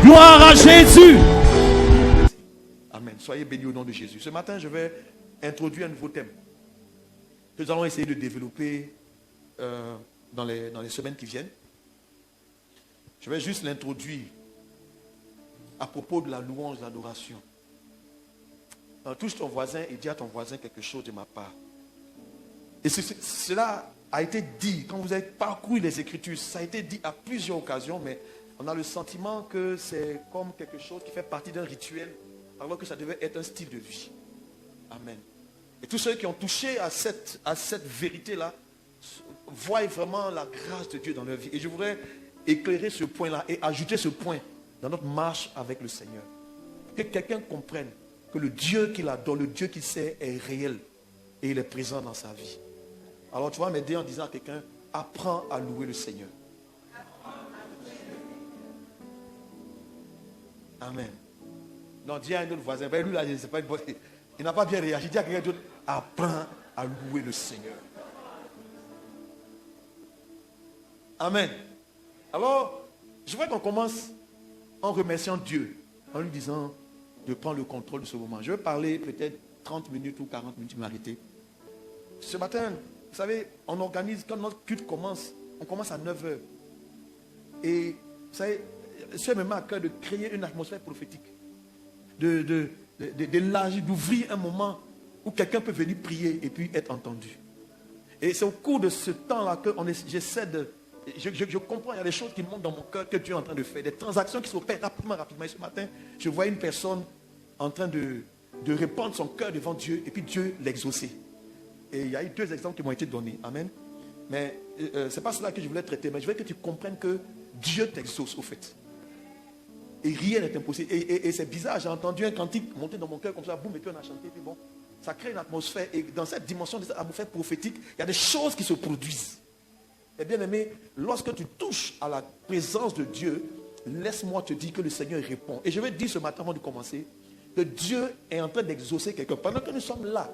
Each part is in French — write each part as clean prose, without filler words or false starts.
Gloire à Jésus. Amen. Soyez bénis au nom de Jésus. Ce matin, je vais introduire un nouveau thème que nous allons essayer de développer dans les semaines qui viennent. Je vais juste l'introduire à propos de la louange, de l'adoration. Touche ton voisin et dis à ton voisin quelque chose de ma part. Et cela a été dit, quand vous avez parcouru les Écritures, ça a été dit à plusieurs occasions, mais on a le sentiment que c'est comme quelque chose qui fait partie d'un rituel, alors que ça devait être un style de vie. Amen. Et tous ceux qui ont touché à cette vérité-là, voient vraiment la grâce de Dieu dans leur vie. Et je voudrais éclairer ce point-là et ajouter ce point dans notre marche avec le Seigneur. Que quelqu'un comprenne que le Dieu qu'il adore, le Dieu qu'il sait est réel et il est présent dans sa vie. Alors tu vas m'aider en disant à quelqu'un, apprends à louer le Seigneur. Amen. Non, dis à un autre voisin, ben lui là, c'est pas une bonne... Il n'a pas bien réagi. Dis à quelqu'un d'autre, apprends à louer le Seigneur. Amen. Alors, je voudrais qu'on commence en remerciant Dieu, en lui disant de prendre le contrôle de ce moment. Je vais parler peut-être 30 minutes ou 40 minutes, je vais m'arrêter. Ce matin, vous savez, on organise, quand notre culte commence, on commence à 9 h. Et vous savez, c'est même à cœur de créer une atmosphère prophétique. D'élargir, d'ouvrir un moment où quelqu'un peut venir prier et puis être entendu. Et c'est au cours de ce temps-là que j'essaie de... Je comprends, il y a des choses qui montent dans mon cœur que Dieu est en train de faire. Des transactions qui s'opèrent rapidement. Et ce matin, je vois une personne en train de répandre son cœur devant Dieu et puis Dieu l'exaucer. Et il y a eu 2 exemples qui m'ont été donnés. Amen. Mais ce n'est pas cela que je voulais traiter. Mais je veux que tu comprennes que Dieu t'exauce au fait. Et rien n'est impossible. Et c'est bizarre, j'ai entendu un cantique monter dans mon cœur comme ça, boum, et puis on a chanté, puis bon, ça crée une atmosphère. Et dans cette dimension de cette atmosphère prophétique, il y a des choses qui se produisent. Et bien aimé, lorsque tu touches à la présence de Dieu, laisse-moi te dire que le Seigneur répond. Et je vais dire ce matin avant de commencer, que Dieu est en train d'exaucer quelqu'un. Pendant que nous sommes là,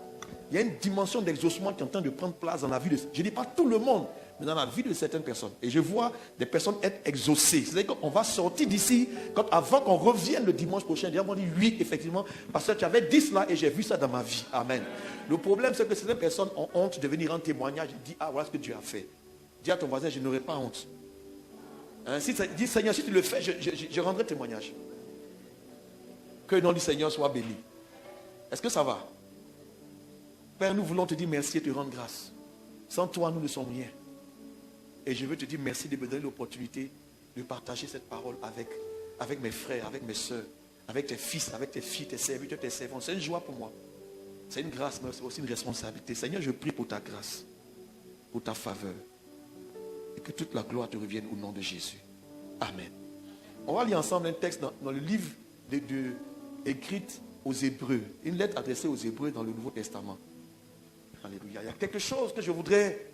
il y a une dimension d'exaucement qui est en train de prendre place dans la vie de... Je ne dis pas tout le monde, mais dans la vie de certaines personnes. Et je vois des personnes être exaucées. C'est-à-dire qu'on va sortir d'ici, avant qu'on revienne le dimanche prochain, on va dire oui, effectivement, parce que tu avais dit cela et j'ai vu ça dans ma vie. Amen. Le problème, c'est que certaines personnes ont honte de venir en témoignage et dire, ah, voilà ce que Dieu a fait. Dis à ton voisin, je n'aurai pas honte. Hein, dis, Seigneur, si tu le fais, je rendrai témoignage. Que le nom du Seigneur soit béni. Est-ce que ça va? Père, nous voulons te dire merci et te rendre grâce. Sans toi, nous ne sommes rien. Et je veux te dire merci de me donner l'opportunité de partager cette parole avec mes frères, avec mes soeurs, avec tes fils, avec tes filles, tes serviteurs, tes servants. C'est une joie pour moi. C'est une grâce, mais c'est aussi une responsabilité. Seigneur, je prie pour ta grâce, pour ta faveur. Et que toute la gloire te revienne au nom de Jésus. Amen. On va lire ensemble un texte dans le livre écrit aux Hébreux. Une lettre adressée aux Hébreux dans le Nouveau Testament. Alléluia. Il y a quelque chose que je voudrais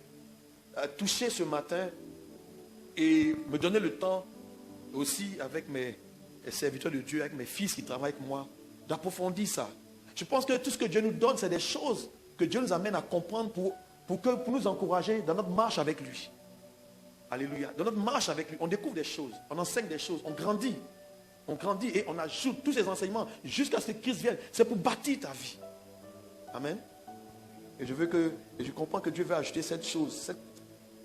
toucher ce matin et me donner le temps aussi avec mes serviteurs de Dieu, avec mes fils qui travaillent avec moi, d'approfondir ça. Je pense que tout ce que Dieu nous donne, c'est des choses que Dieu nous amène à comprendre pour nous encourager dans notre marche avec lui. Alléluia. Dans notre marche avec lui, on découvre des choses, on enseigne des choses, on grandit. On grandit et on ajoute tous ces enseignements jusqu'à ce que Christ vienne. C'est pour bâtir ta vie. Amen. Et je comprends que Dieu veut ajouter cette chose.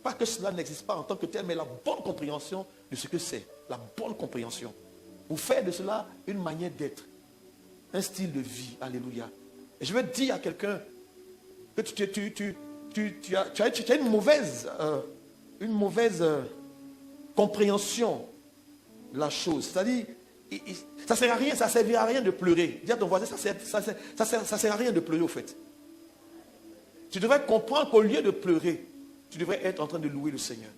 Pas que cela n'existe pas en tant que tel, mais la bonne compréhension de ce que c'est. La bonne compréhension. Pour faire de cela une manière d'être. Un style de vie. Alléluia. Et je veux dire à quelqu'un que tu as une mauvaise compréhension de la chose. C'est-à-dire, ça ne sert à rien, ça ne servira à rien de pleurer. Dis à ton voisin, ça ne sert à rien de pleurer au fait. Tu devrais comprendre qu'au lieu de pleurer, tu devrais être en train de louer le Seigneur.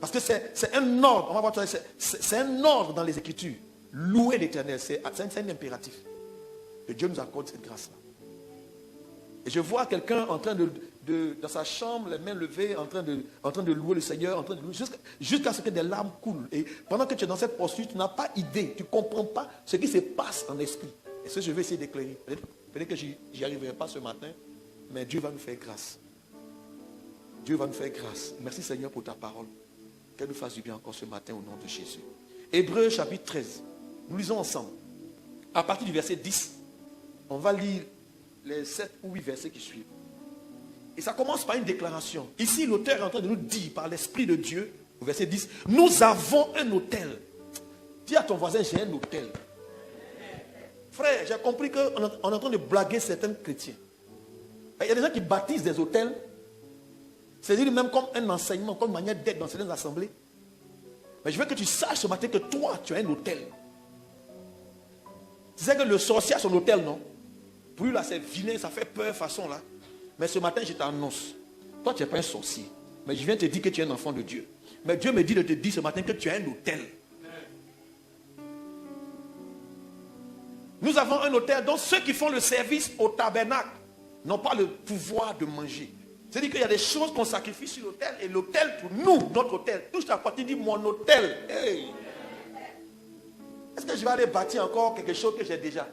Parce que c'est un ordre, on va voir, c'est un ordre dans les Écritures. Louer l'Éternel, c'est un impératif. Que Dieu nous accorde cette grâce-là. Et je vois quelqu'un en train dans sa chambre, les mains levées, en train de louer le Seigneur, jusqu'à ce que des larmes coulent. Et pendant que tu es dans cette posture, tu n'as pas idée, tu ne comprends pas ce qui se passe en esprit. Et ce que je vais essayer d'éclairer. Peut-être que j'y arriverai pas ce matin, mais Dieu va nous faire grâce. Dieu va nous faire grâce. Merci Seigneur pour ta parole. Qu'elle nous fasse du bien encore ce matin au nom de Jésus. Hébreux chapitre 13. Nous lisons ensemble. À partir du verset 10, on va lire les 7 ou 8 versets qui suivent. Et ça commence par une déclaration. Ici, l'auteur est en train de nous dire par l'Esprit de Dieu, au verset 10, nous avons un autel. Dis à ton voisin, j'ai un autel. Frère, j'ai compris qu'on est en train de blaguer certains chrétiens. Il y a des gens qui baptisent des autels. C'est-à-dire même comme un enseignement, comme une manière d'être dans certaines assemblées. Mais je veux que tu saches ce matin que toi, tu as un autel. Tu sais que le sorcier a son autel, non? Pour lui, là, c'est vilain, ça fait peur, façon, là. Mais ce matin, je t'annonce. Toi, tu n'es pas un sorcier. Mais je viens te dire que tu es un enfant de Dieu. Mais Dieu me dit de te dire ce matin que tu as un autel. Nous avons un autel dont ceux qui font le service au tabernacle n'ont pas le pouvoir de manger. C'est-à-dire qu'il y a des choses qu'on sacrifie sur l'autel. Et l'autel, pour nous, notre autel, touche ta partie, dit mon autel. Hey. Est-ce que je vais aller bâtir encore quelque chose que j'ai déjà?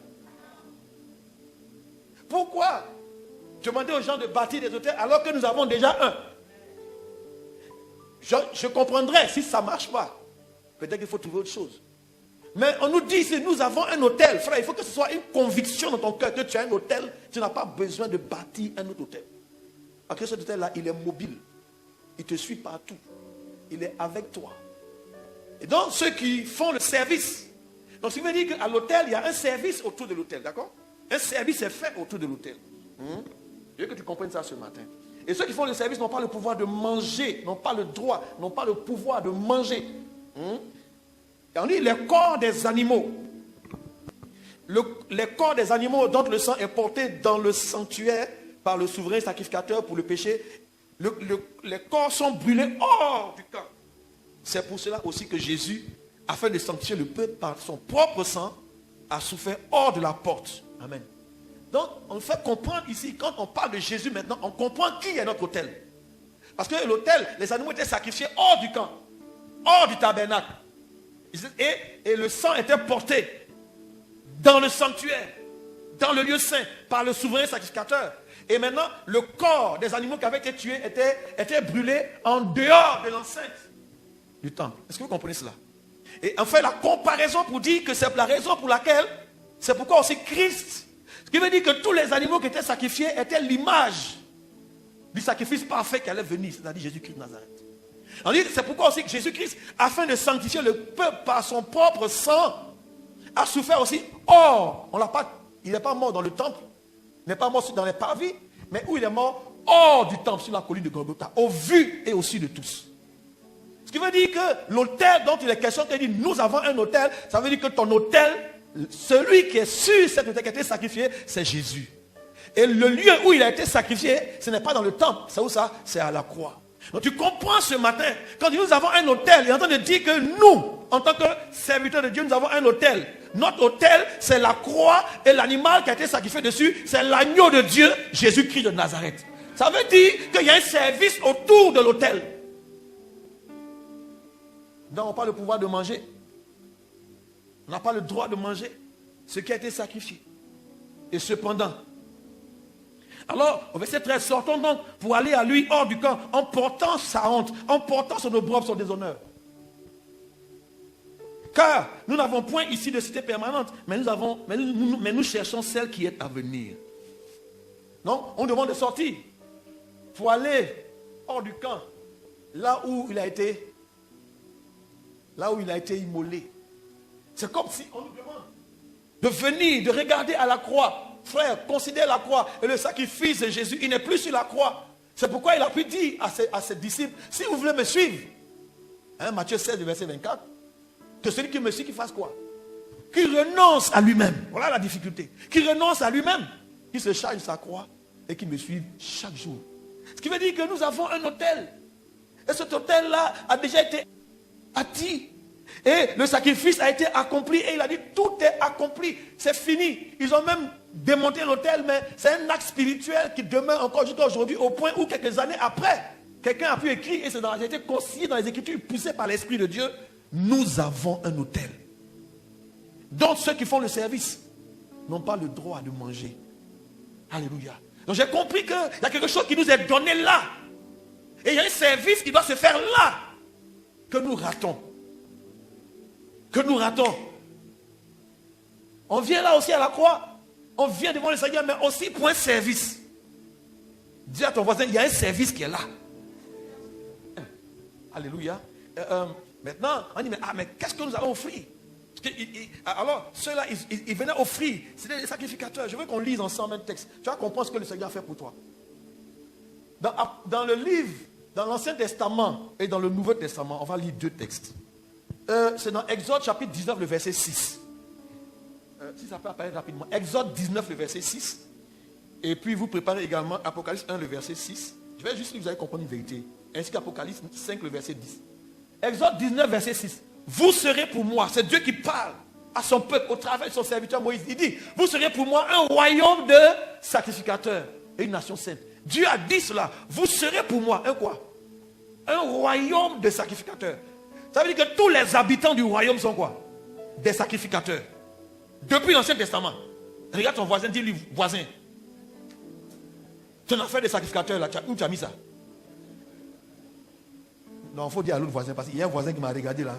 Pourquoi demander aux gens de bâtir des autels alors que nous avons déjà un? Je comprendrais si ça ne marche pas. Peut-être qu'il faut trouver autre chose. Mais on nous dit, si nous avons un autel, frère, il faut que ce soit une conviction dans ton cœur que tu as un autel. Tu n'as pas besoin de bâtir un autre autel. Parce que cet autel-là, il est mobile. Il te suit partout. Il est avec toi. Et donc, ceux qui font le service. Donc, ce qui veut dire qu'à l'autel, il y a un service autour de l'autel. D'accord? Un service est fait autour de l'autel. Je veux que tu comprennes ça ce matin. Et ceux qui font le service n'ont pas le pouvoir de manger, n'ont pas le droit, n'ont pas le pouvoir de manger. Et on dit les corps des animaux. Les corps des animaux dont le sang est porté dans le sanctuaire par le souverain sacrificateur pour le péché, les corps sont brûlés hors du camp. C'est pour cela aussi que Jésus, afin de sanctifier le peuple par son propre sang, a souffert hors de la porte. Amen. Donc, on fait comprendre ici, quand on parle de Jésus maintenant, on comprend qui est notre autel. Parce que l'autel, les animaux étaient sacrifiés hors du camp, hors du tabernacle. Et le sang était porté dans le sanctuaire, dans le lieu saint, par le souverain sacrificateur. Et maintenant, le corps des animaux qui avaient été tués était brûlé en dehors de l'enceinte du temple. Est-ce que vous comprenez cela? Et on fait la comparaison pour dire que c'est la raison pour laquelle, c'est pourquoi aussi Christ, ce qui veut dire que tous les animaux qui étaient sacrifiés étaient l'image du sacrifice parfait qui allait venir, c'est-à-dire Jésus-Christ de Nazareth. On dit, c'est pourquoi aussi que Jésus-Christ, afin de sanctifier le peuple par son propre sang, a souffert aussi hors. Il n'est pas mort dans le temple, il n'est pas mort dans les parvis, mais où il est mort hors du temple, sur la colline de Golgotha, au vu et au su de tous. Ce qui veut dire que l'autel dont il est question, qui dit nous avons un autel, ça veut dire que ton autel, celui qui est sur cet autel qui a été sacrifié, c'est Jésus. Et le lieu où il a été sacrifié, ce n'est pas dans le temple, c'est où ça? C'est à la croix. Donc tu comprends ce matin, quand nous avons un autel, il est en train de dire que nous, en tant que serviteurs de Dieu, nous avons un autel. Notre autel, c'est la croix et l'animal qui a été sacrifié dessus, c'est l'agneau de Dieu, Jésus-Christ de Nazareth. Ça veut dire qu'il y a un service autour de l'autel. Donc on n'a pas le pouvoir de manger. On n'a pas le droit de manger ce qui a été sacrifié. Et cependant, alors, au verset 13, sortons donc pour aller à lui hors du camp, en portant sa honte, en portant son opprobre, son déshonneur. Car nous n'avons point ici de cité permanente, mais nous cherchons celle qui est à venir. Non, on demande de sortir pour aller hors du camp, là où il a été immolé. C'est comme si on nous demande de venir, de regarder à la croix. Frère, considère la croix et le sacrifice de Jésus. Il n'est plus sur la croix. C'est pourquoi il a pu dire à ses disciples, si vous voulez me suivre, Matthieu 16, verset 24, que celui qui me suit, qu'il fasse quoi? Qu'il renonce à lui-même. Voilà la difficulté. Qu'il renonce à lui-même. Qu'il se charge sa croix et qu'il me suive chaque jour. Ce qui veut dire que nous avons un autel. Et cet autel-là a déjà été bâti. Et le sacrifice a été accompli. Et il a dit, tout est accompli. C'est fini. Ils ont même démonté l'autel, mais c'est un acte spirituel qui demeure encore jusqu'à aujourd'hui, au point où quelques années après, quelqu'un a pu écrire, et ça a été consigné dans les Écritures, poussé par l'Esprit de Dieu, nous avons un autel. Donc ceux qui font le service n'ont pas le droit de manger. Alléluia. Donc j'ai compris qu'il y a quelque chose qui nous est donné là. Et il y a un service qui doit se faire là, que nous ratons. que nous ratons. On vient là aussi à la croix. On vient devant le Seigneur, mais aussi pour un service. Dis à ton voisin, il y a un service qui est là. Alléluia. Maintenant, on dit, mais qu'est-ce que nous allons offrir? Alors, ceux-là, ils venaient offrir. C'était des sacrificateurs. Je veux qu'on lise ensemble un texte. Tu vas comprendre ce que le Seigneur a fait pour toi. Dans le livre, dans l'Ancien Testament et dans le Nouveau Testament, on va lire 2 textes. C'est dans Exode chapitre 19, le verset 6. Si ça peut apparaître rapidement. Exode 19, le verset 6. Et puis vous préparez également Apocalypse 1, le verset 6. Je vais juste lire, vous allez comprendre une vérité. Ainsi qu'Apocalypse 5, le verset 10. Exode 19, verset 6. Vous serez pour moi, c'est Dieu qui parle à son peuple au travers de son serviteur Moïse. Il dit, vous serez pour moi un royaume de sacrificateurs et une nation sainte. Dieu a dit cela. Vous serez pour moi un quoi? Un royaume de sacrificateurs. Ça veut dire que tous les habitants du royaume sont quoi? Des sacrificateurs. Depuis l'Ancien Testament. Regarde ton voisin, dis-lui, voisin. Ton affaire de sacrificateur, là, où tu as mis ça? Non, il faut dire à l'autre voisin, parce qu'il y a un voisin qui m'a regardé là.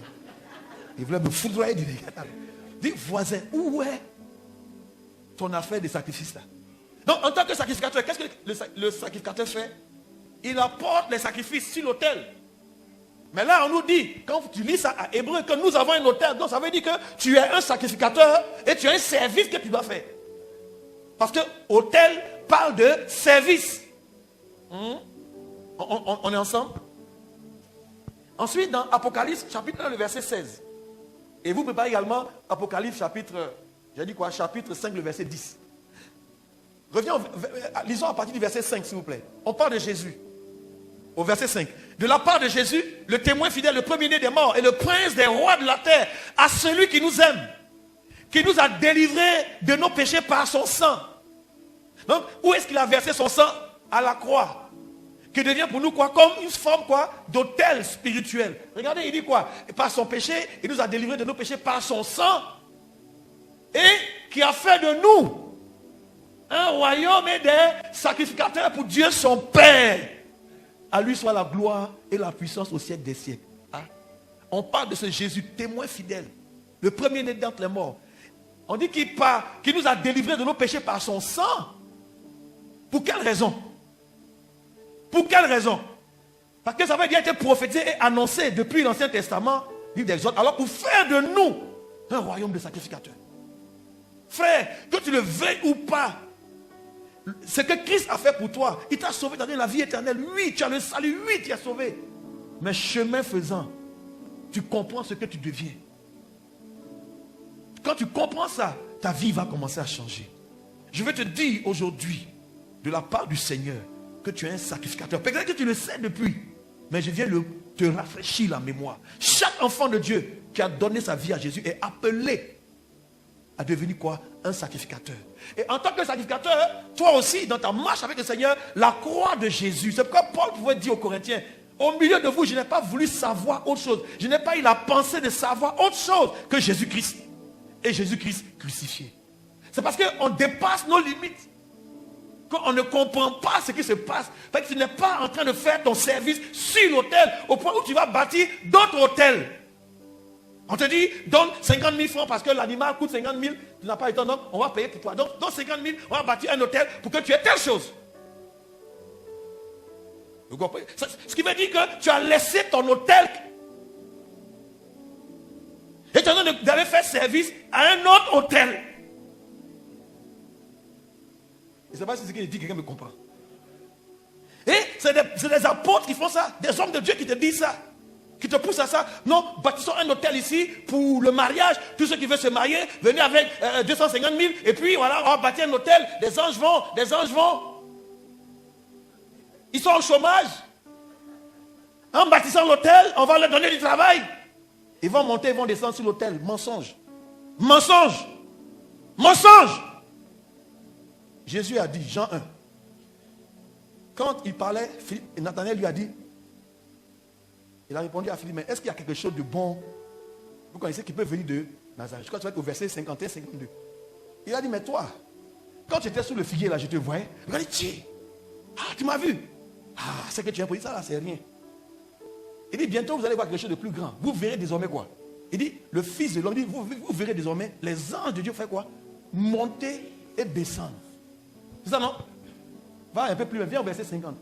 Il voulait me foudroyer du regard. Dis, voisin, où est ton affaire de sacrifice là? Donc, en tant que sacrificateur, qu'est-ce que le sacrificateur fait? Il apporte les sacrifices sur l'autel. Mais là, on nous dit, quand tu lis ça à Hébreu, que nous avons un autel. Donc, ça veut dire que tu es un sacrificateur et tu as un service que tu dois faire. Parce que autel parle de service. On est ensemble? Ensuite, dans Apocalypse, chapitre 1, le verset 16. Et vous préparez également Apocalypse, chapitre 5, le verset 10. Revenons, lisons à partir du verset 5, s'il vous plaît. On parle de Jésus. Au verset 5. De la part de Jésus, le témoin fidèle, le premier-né des morts et le prince des rois de la terre, à celui qui nous aime, qui nous a délivrés de nos péchés par son sang. Donc, où est-ce qu'il a versé son sang? À la croix. Qui devient pour nous quoi? Comme une forme quoi? D'autel spirituel. Regardez, il dit quoi? Et par son péché, il nous a délivrés de nos péchés par son sang. Et qui a fait de nous un royaume et des sacrificateurs pour Dieu son Père. À lui soit la gloire et la puissance au siècle des siècles. Hein? On parle de ce Jésus témoin fidèle. Le premier-né d'entre les morts. On dit qu'il nous a délivrés de nos péchés par son sang. Pour quelle raison? Pour quelle raison? Parce que ça avait déjà été prophétisé et annoncé depuis l'Ancien Testament, livre d'Exode. Alors pour faire de nous un royaume de sacrificateurs. Frère, que tu le veuilles ou pas, ce que Christ a fait pour toi, il t'a sauvé dans la vie éternelle. Oui, tu as le salut. Oui, tu es sauvé. Mais chemin faisant, tu comprends ce que tu deviens. Quand tu comprends ça, ta vie va commencer à changer. Je vais te dire aujourd'hui, de la part du Seigneur, que tu es un sacrificateur. Peut-être que tu le sais depuis, mais je viens te rafraîchir la mémoire. Chaque enfant de Dieu qui a donné sa vie à Jésus est appelé à devenir quoi? Un sacrificateur. Et en tant que sacrificateur, toi aussi, dans ta marche avec le Seigneur, la croix de Jésus. C'est pourquoi Paul pouvait dire aux Corinthiens, au milieu de vous, je n'ai pas voulu savoir autre chose. Je n'ai pas eu la pensée de savoir autre chose que Jésus-Christ. Et Jésus-Christ crucifié. C'est parce qu'on dépasse nos limites. Qu'on ne comprend pas ce qui se passe. Parce que tu n'es pas en train de faire ton service sur l'autel, au point où tu vas bâtir d'autres hôtels. On te dit, donne 50 000 francs parce que l'animal coûte 50 000. Tu n'as pas eu le temps, donc on va payer pour toi. Donc, donne 50 000, on va bâtir un hôtel pour que tu aies telle chose. Vous comprenez? Ce qui veut dire que tu as laissé ton hôtel. Et tu es en train d'aller faire service à un autre hôtel. Je ne sais pas si ce qu'il dit, quelqu'un me comprend. Et c'est des apôtres qui font ça. Des hommes de Dieu qui te disent ça. Qui te poussent à ça. Non, bâtissons un hôtel ici pour le mariage. Tous ceux qui veulent se marier, venez avec 250 000. Et puis voilà, on va bâtir un hôtel. Des anges vont. Ils sont au chômage. En bâtissant l'hôtel, on va leur donner du travail. Ils vont monter, ils vont descendre sur l'hôtel. Mensonge. Mensonge. Mensonge. Jésus a dit, Jean 1. Quand il parlait, Nathanaël lui a dit, il a répondu à Philippe, mais est-ce qu'il y a quelque chose de bon? Vous connaissez qui peut venir de Nazareth. Je crois que tu vas être au verset 51-52. Il a dit, mais toi, quand tu étais sous le figuier là, je te voyais. Il a dit, tiens, tu m'as vu. C'est que tu as pris ça là, c'est rien. Il dit, bientôt vous allez voir quelque chose de plus grand. Vous verrez désormais quoi? Il dit, le Fils de l'homme, dit, vous verrez désormais les anges de Dieu faire quoi? Monter et descendre. C'est ça, non? Va un peu plus loin, viens au verset 50.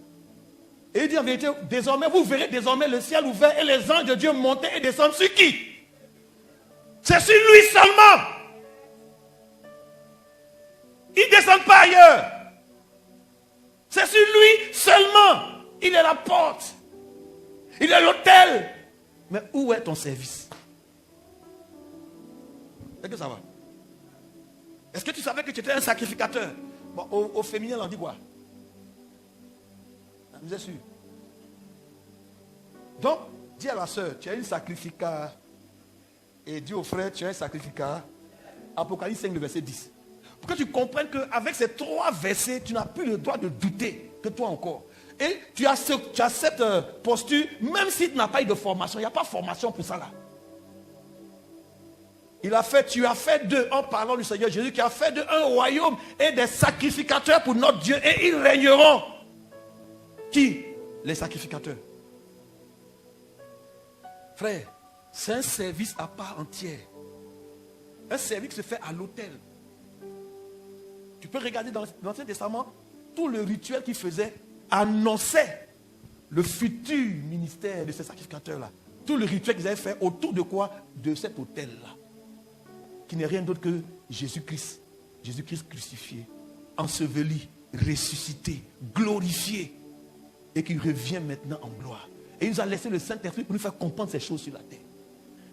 Et il dit en vérité, désormais, vous verrez désormais le ciel ouvert et les anges de Dieu monter et descendre sur qui? C'est sur lui seulement. Ils ne descendent pas ailleurs. C'est sur lui seulement. Il est la porte. Il est l'autel. Mais où est ton service? Est-ce que ça va? Est-ce que tu savais que tu étais un sacrificateur? Bon, au féminin, on dit quoi? Vous êtes sûr? Donc, dis à la soeur, tu as une sacrificat. Et dis au frère, tu as un sacrificat. Apocalypse 5, le verset 10. Pour que tu comprennes qu'avec ces 3 versets, tu n'as plus le droit de douter que toi encore. Et tu as cette posture, même si tu n'as pas eu de formation. Il n'y a pas de formation pour ça là. Tu as fait d'eux, en parlant du Seigneur Jésus, qui a fait d'eux un royaume et des sacrificateurs pour notre Dieu. Et ils régneront. Qui? Les sacrificateurs. Frère, c'est un service à part entière. Un service qui se fait à l'autel. Tu peux regarder dans l'Ancien Testament, tout le rituel qu'ils faisaient annonçait le futur ministère de ces sacrificateurs-là. Tout le rituel qu'ils avaient fait autour de quoi? De cet autel-là. Qui n'est rien d'autre que Jésus-Christ. Jésus-Christ crucifié, enseveli, ressuscité, glorifié. Et qui revient maintenant en gloire. Et il nous a laissé le Saint-Esprit pour nous faire comprendre ces choses sur la terre.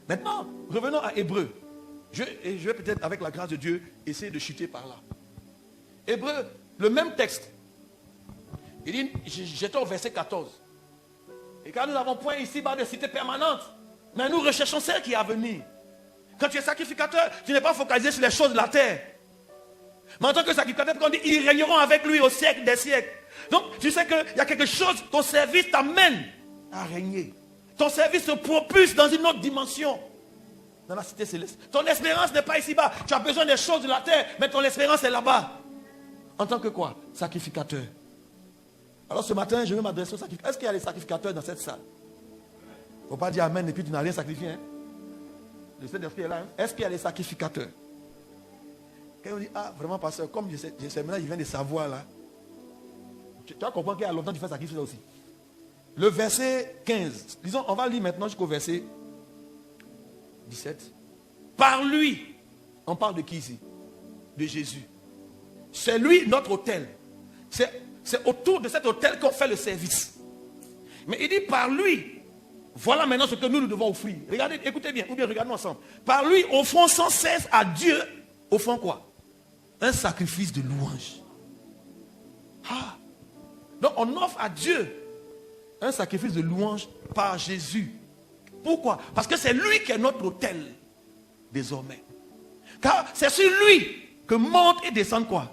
Maintenant, revenons à Hébreu. Je vais peut-être, avec la grâce de Dieu, essayer de chuter par là. Hébreu, le même texte. Il dit, j'étais au verset 14. Et car nous n'avons point ici-bas de cité permanente, mais nous recherchons celle qui est à venir. Quand tu es sacrificateur, tu n'es pas focalisé sur les choses de la terre. Mais en tant que sacrificateur, on dit, ils régneront avec lui au siècle des siècles. Donc, tu sais qu'il y a quelque chose, ton service t'amène à régner. Ton service se propulse dans une autre dimension. Dans la cité céleste. Ton espérance n'est pas ici-bas. Tu as besoin des choses de la terre, mais ton espérance est là-bas. En tant que quoi? Sacrificateur. Alors ce matin, je vais m'adresser aux sacrificateurs. Est-ce qu'il y a des sacrificateurs dans cette salle? Il ne faut pas dire amen et puis tu n'as rien sacrifié. Hein? Le Saint-Esprit est là. Hein? Est-ce qu'il y a des sacrificateurs? Quand on dit, ah vraiment pasteur, comme je sais maintenant, je viens de savoir là. Tu vas comprendre qu'il y a longtemps tu fais sacrifice là aussi. Le verset 15. Disons, on va lire maintenant jusqu'au verset 17. Par lui, on parle de qui ici? De Jésus. C'est lui notre autel. C'est autour de cet autel qu'on fait le service. Mais il dit par lui, voilà maintenant ce que nous devons offrir. Regardez, écoutez bien, ou bien regardons ensemble. Par lui, offrons sans cesse à Dieu, offrons quoi? Un sacrifice de louange. Ah. Donc on offre à Dieu un sacrifice de louange par Jésus. Pourquoi? Parce que c'est lui qui est notre autel désormais. Car c'est sur lui que montent et descendent quoi?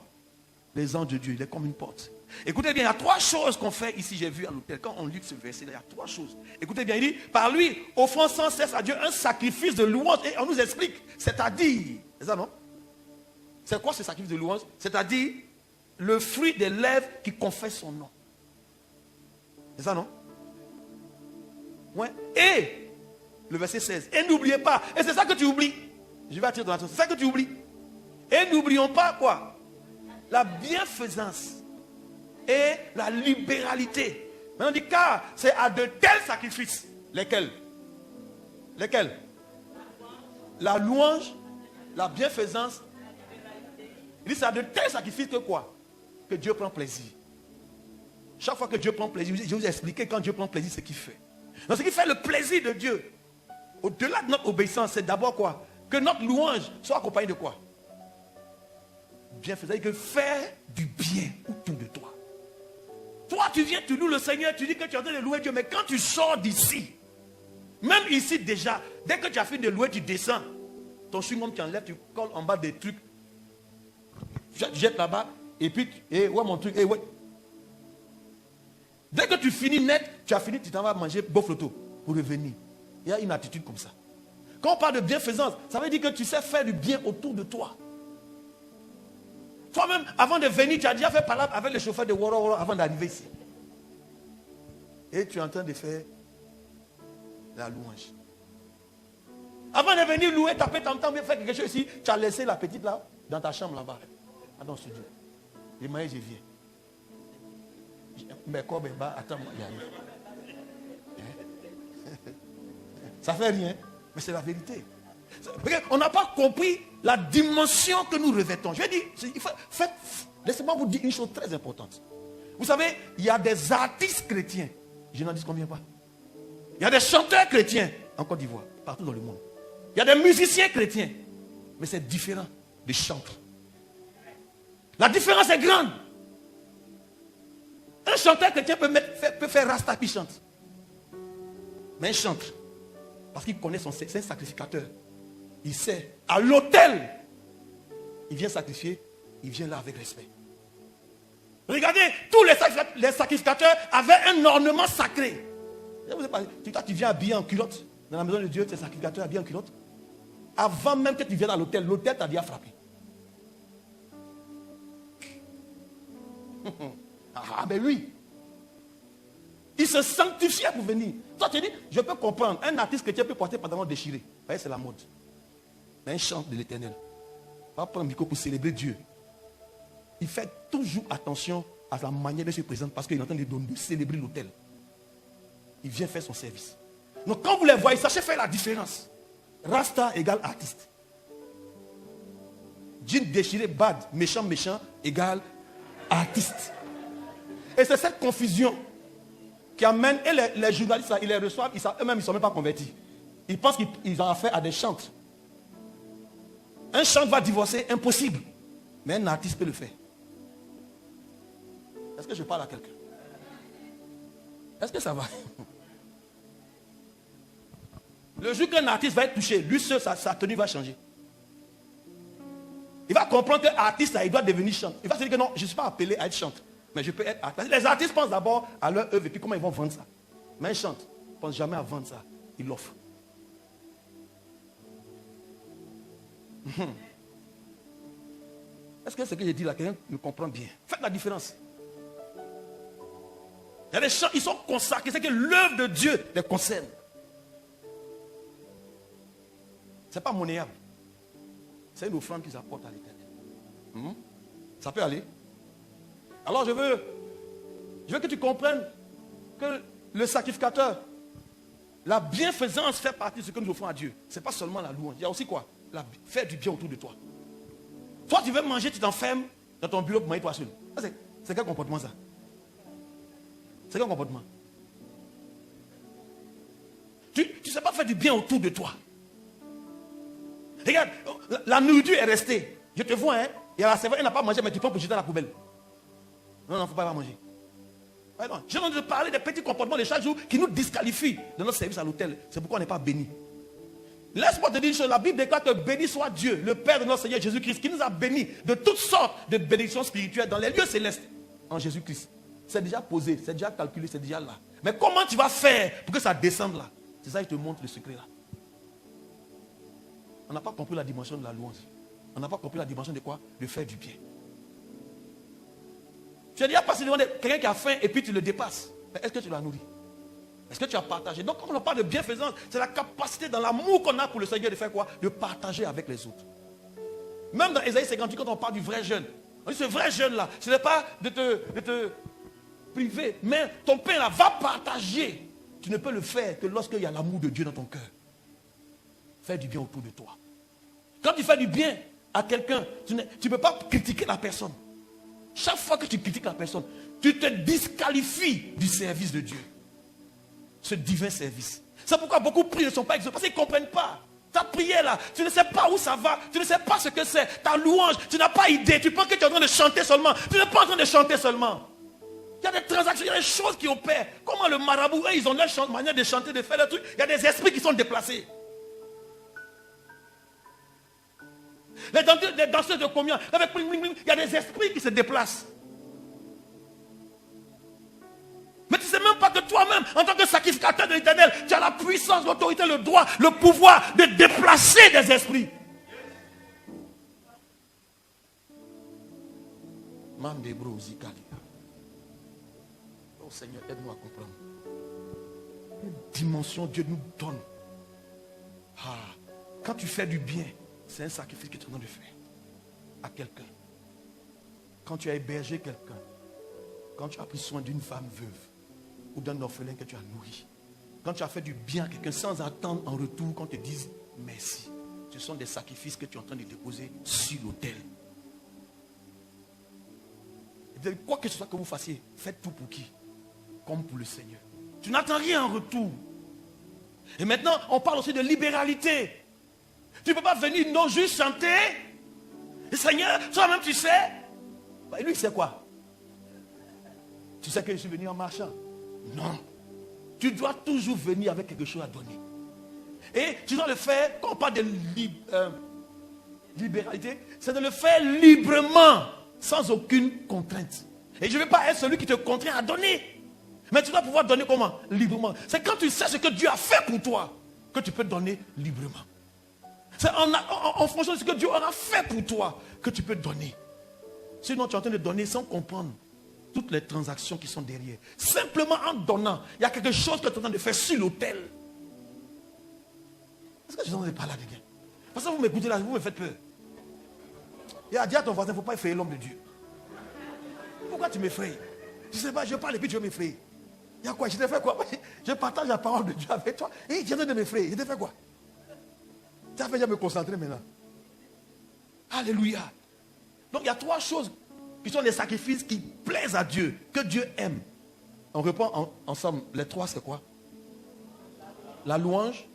Les anges de Dieu. Il est comme une porte. Écoutez bien, il y a 3 choses qu'on fait ici, j'ai vu à l'autel. Quand on lit ce verset, il y a 3 choses. Écoutez bien, il dit, par lui, offrons sans cesse à Dieu un sacrifice de louange. Et on nous explique, c'est-à-dire, c'est ça non? C'est quoi ce sacrifice de louange? C'est-à-dire, le fruit des lèvres qui confessent son nom. C'est ça non? Ouais. Et, le verset 16, et n'oubliez pas, et c'est ça que tu oublies. Je vais attirer ton attention, c'est ça que tu oublies. Et n'oublions pas quoi? La bienfaisance et la libéralité. Maintenant on dit car c'est à de tels sacrifices. Lesquels? Lesquels? La louange, la bienfaisance. Il dit c'est à de tels sacrifices que quoi? Que Dieu prend plaisir. Chaque fois que Dieu prend plaisir, je vous ai expliqué quand Dieu prend plaisir ce qu'il fait. Donc ce qui fait le plaisir de Dieu, au-delà de notre obéissance, c'est d'abord quoi? Que notre louange soit accompagnée de quoi? Bienfaisance, que faire du bien autour de toi. Toi, tu viens, tu loues le Seigneur, tu dis que tu es en train de louer Dieu, mais quand tu sors d'ici, même ici déjà, dès que tu as fini de louer, tu descends. Ton chewing-gum, tu enlèves, tu colles en bas des trucs. Tu jettes là-bas, et puis, ouais mon truc, ouais. Dès que tu finis net, tu as fini, tu t'en vas manger bofloto pour revenir. Il y a une attitude comme ça. Quand on parle de bienfaisance, ça veut dire que tu sais faire du bien autour de toi. Toi-même, avant de venir, tu as déjà fait parler avec le chauffeur de Woro Woro avant d'arriver ici. Et tu es en train de faire la louange. Avant de venir louer, taper tam-tam, faire quelque chose ici, tu as laissé la petite là, dans ta chambre là-bas. Dans ton studio. Et moi, je viens. Mais quoi, attends-moi. Ça fait rien, mais c'est la vérité. On n'a pas compris la dimension que nous revêtons. Je vais dire, laissez-moi vous dire une chose très importante. Vous savez, il y a des artistes chrétiens. Je n'en dis combien pas. Il y a des chanteurs chrétiens en Côte d'Ivoire, partout dans le monde. Il y a des musiciens chrétiens. Mais c'est différent des chantres. La différence est grande. Un chanteur chrétien peut faire Rasta qui chante. Mais un chantre, parce qu'il connaît c'est un sacrificateur. Il sait, à l'autel, il vient sacrifier, il vient là avec respect. Regardez, tous les sacrificateurs avaient un ornement sacré. Tu viens habillé en culotte. Dans la maison de Dieu, tu es sacrificateur habillé en culotte. Avant même que tu viennes à l'autel t'a déjà frappé. Ah ben oui. Il se sanctifiait pour venir. Toi tu dis, je peux comprendre. Un artiste chrétien peut porter pantalon déchiré. Vous voyez, c'est la mode. Mais un chant de l'Éternel. Pas prendre un micro pour célébrer Dieu. Il fait toujours attention à la manière de se présenter parce qu'il est en train de célébrer l'autel. Il vient faire son service. Donc quand vous les voyez, sachez faire la différence. Rasta égale artiste. Jean déchiré, bad, méchant, égale artiste. Et c'est cette confusion qui amène, et les journalistes, là, ils les reçoivent, eux-mêmes, ils ne sont même pas convertis. Ils pensent qu'ils ont affaire à des chantres. Un chantre va divorcer, impossible. Mais un artiste peut le faire. Est-ce que je parle à quelqu'un? Est-ce que ça va? Le jour qu'un artiste va être touché, lui seul, sa tenue va changer. Il va comprendre qu'un artiste, il doit devenir chanteur. Il va se dire que non, je ne suis pas appelé à être chanteur. Mais je peux être artiste. Les artistes pensent d'abord à leur œuvre et puis comment ils vont vendre ça. Mais un chanteur ne pense jamais à vendre ça. Il l'offre. Est-ce que ce que je dis là, quelqu'un me comprend bien? Faites la différence. Il y a des chants, ils sont consacrés. C'est que l'œuvre de Dieu les concerne. Ce n'est pas monnayable. C'est une offrande qu'ils apportent à l'Éternel. Ça peut aller. Alors je veux que tu comprennes que le sacrificateur, la bienfaisance fait partie de ce que nous offrons à Dieu. Ce n'est pas seulement la louange. Il y a aussi quoi? Faire du bien autour de toi. Toi tu veux manger, tu t'enfermes dans ton bureau pour manger toi seul. C'est quel comportement ça? C'est quel comportement? Tu ne sais pas faire du bien autour de toi. Regarde, la nourriture est restée. Je te vois, hein. Il y a la serveur, elle n'a pas mangé, mais tu prends pour jeter à la poubelle. Non, il ne faut pas manger. Ouais, non. J'ai envie de parler des petits comportements de chaque jour qui nous disqualifient de notre service à l'hôtel. C'est pourquoi on n'est pas béni. Laisse-moi te dire une chose. La Bible déclare que béni soit Dieu, le Père de notre Seigneur Jésus-Christ, qui nous a bénis de toutes sortes de bénédictions spirituelles dans les lieux célestes en Jésus-Christ. C'est déjà posé, c'est déjà calculé, c'est déjà là. Mais comment tu vas faire pour que ça descende là? C'est ça qui te montre le secret là. On n'a pas compris la dimension de la louange. On n'a pas compris la dimension de quoi? De faire du bien. Tu as déjà passé devant quelqu'un qui a faim et puis tu le dépasses. Mais est-ce que tu l'as nourri? Est-ce que tu as partagé? Donc quand on parle de bienfaisance, c'est la capacité dans l'amour qu'on a pour le Seigneur de faire quoi? De partager avec les autres. Même dans Ésaïe 58, quand on parle du vrai jeûne, on dit ce vrai jeûne là, ce n'est pas de te priver, mais ton pain là va partager. Tu ne peux le faire que lorsqu'il y a l'amour de Dieu dans ton cœur. Faire du bien autour de toi. Quand tu fais du bien à quelqu'un, tu ne peux pas critiquer la personne. Chaque fois que tu critiques la personne, tu te disqualifies du service de Dieu. Ce divin service. C'est pourquoi beaucoup prient ne sont pas exaucés parce qu'ils ne comprennent pas. Ta prière là, tu ne sais pas où ça va, tu ne sais pas ce que c'est. Ta louange, tu n'as pas idée. Tu penses que tu es en train de chanter seulement. Tu n'es pas en train de chanter seulement. Il y a des transactions, il y a des choses qui opèrent. Comment le marabout, eux, ils ont leur manière de chanter, de faire le truc. Il y a des esprits qui sont déplacés. Les danseurs de communion, il y a des esprits qui se déplacent. Mais tu ne sais même pas que toi-même, en tant que sacrificateur de l'Éternel, tu as la puissance, l'autorité, le droit, le pouvoir de déplacer des esprits. Oh Seigneur, aide-nous à comprendre. Quelle dimension Dieu nous donne. Quand tu fais du bien, c'est un sacrifice que tu es en train de faire à quelqu'un. Quand tu as hébergé quelqu'un, quand tu as pris soin d'une femme veuve ou d'un orphelin que tu as nourri, quand tu as fait du bien à quelqu'un sans attendre en retour qu'on te dise merci, ce sont des sacrifices que tu es en train de déposer sur l'autel. Quoi que ce soit que vous fassiez, faites tout pour qui? Comme pour le Seigneur. Tu n'attends rien en retour. Et maintenant, on parle aussi de libéralité. Tu ne peux pas venir non juste chanter. Le Seigneur, toi-même tu sais. Bah, lui, il sait quoi? Tu sais que je suis venu en marchant? Non. Tu dois toujours venir avec quelque chose à donner. Et tu dois le faire, quand on parle de libéralité, c'est de le faire librement, sans aucune contrainte. Et je ne vais pas être celui qui te contraint à donner. Mais tu dois pouvoir donner comment? Librement. C'est quand tu sais ce que Dieu a fait pour toi que tu peux donner librement. C'est en fonction de ce que Dieu aura fait pour toi que tu peux donner. Sinon tu es en train de donner sans comprendre toutes les transactions qui sont derrière. Simplement en donnant, il y a quelque chose que tu es en train de faire sur l'autel. Est-ce que je n'en ai pas là, les gars? Parce que vous m'écoutez là, vous me faites peur. Et à dire à ton voisin, il ne faut pas effrayer l'homme de Dieu. Pourquoi tu m'effrayes? Je ne sais pas, je parle et puis tu veux m'effrayer. Il y a quoi? Je t'ai fait quoi? Je partage la parole de Dieu avec toi. Et tu es en train de m'effrayer. Je t'ai fait quoi? Tu as fait déjà me concentrer maintenant. Alléluia. Donc il y a trois choses qui sont des sacrifices qui plaisent à Dieu, que Dieu aime. On reprend ensemble. Les trois, c'est quoi? La louange,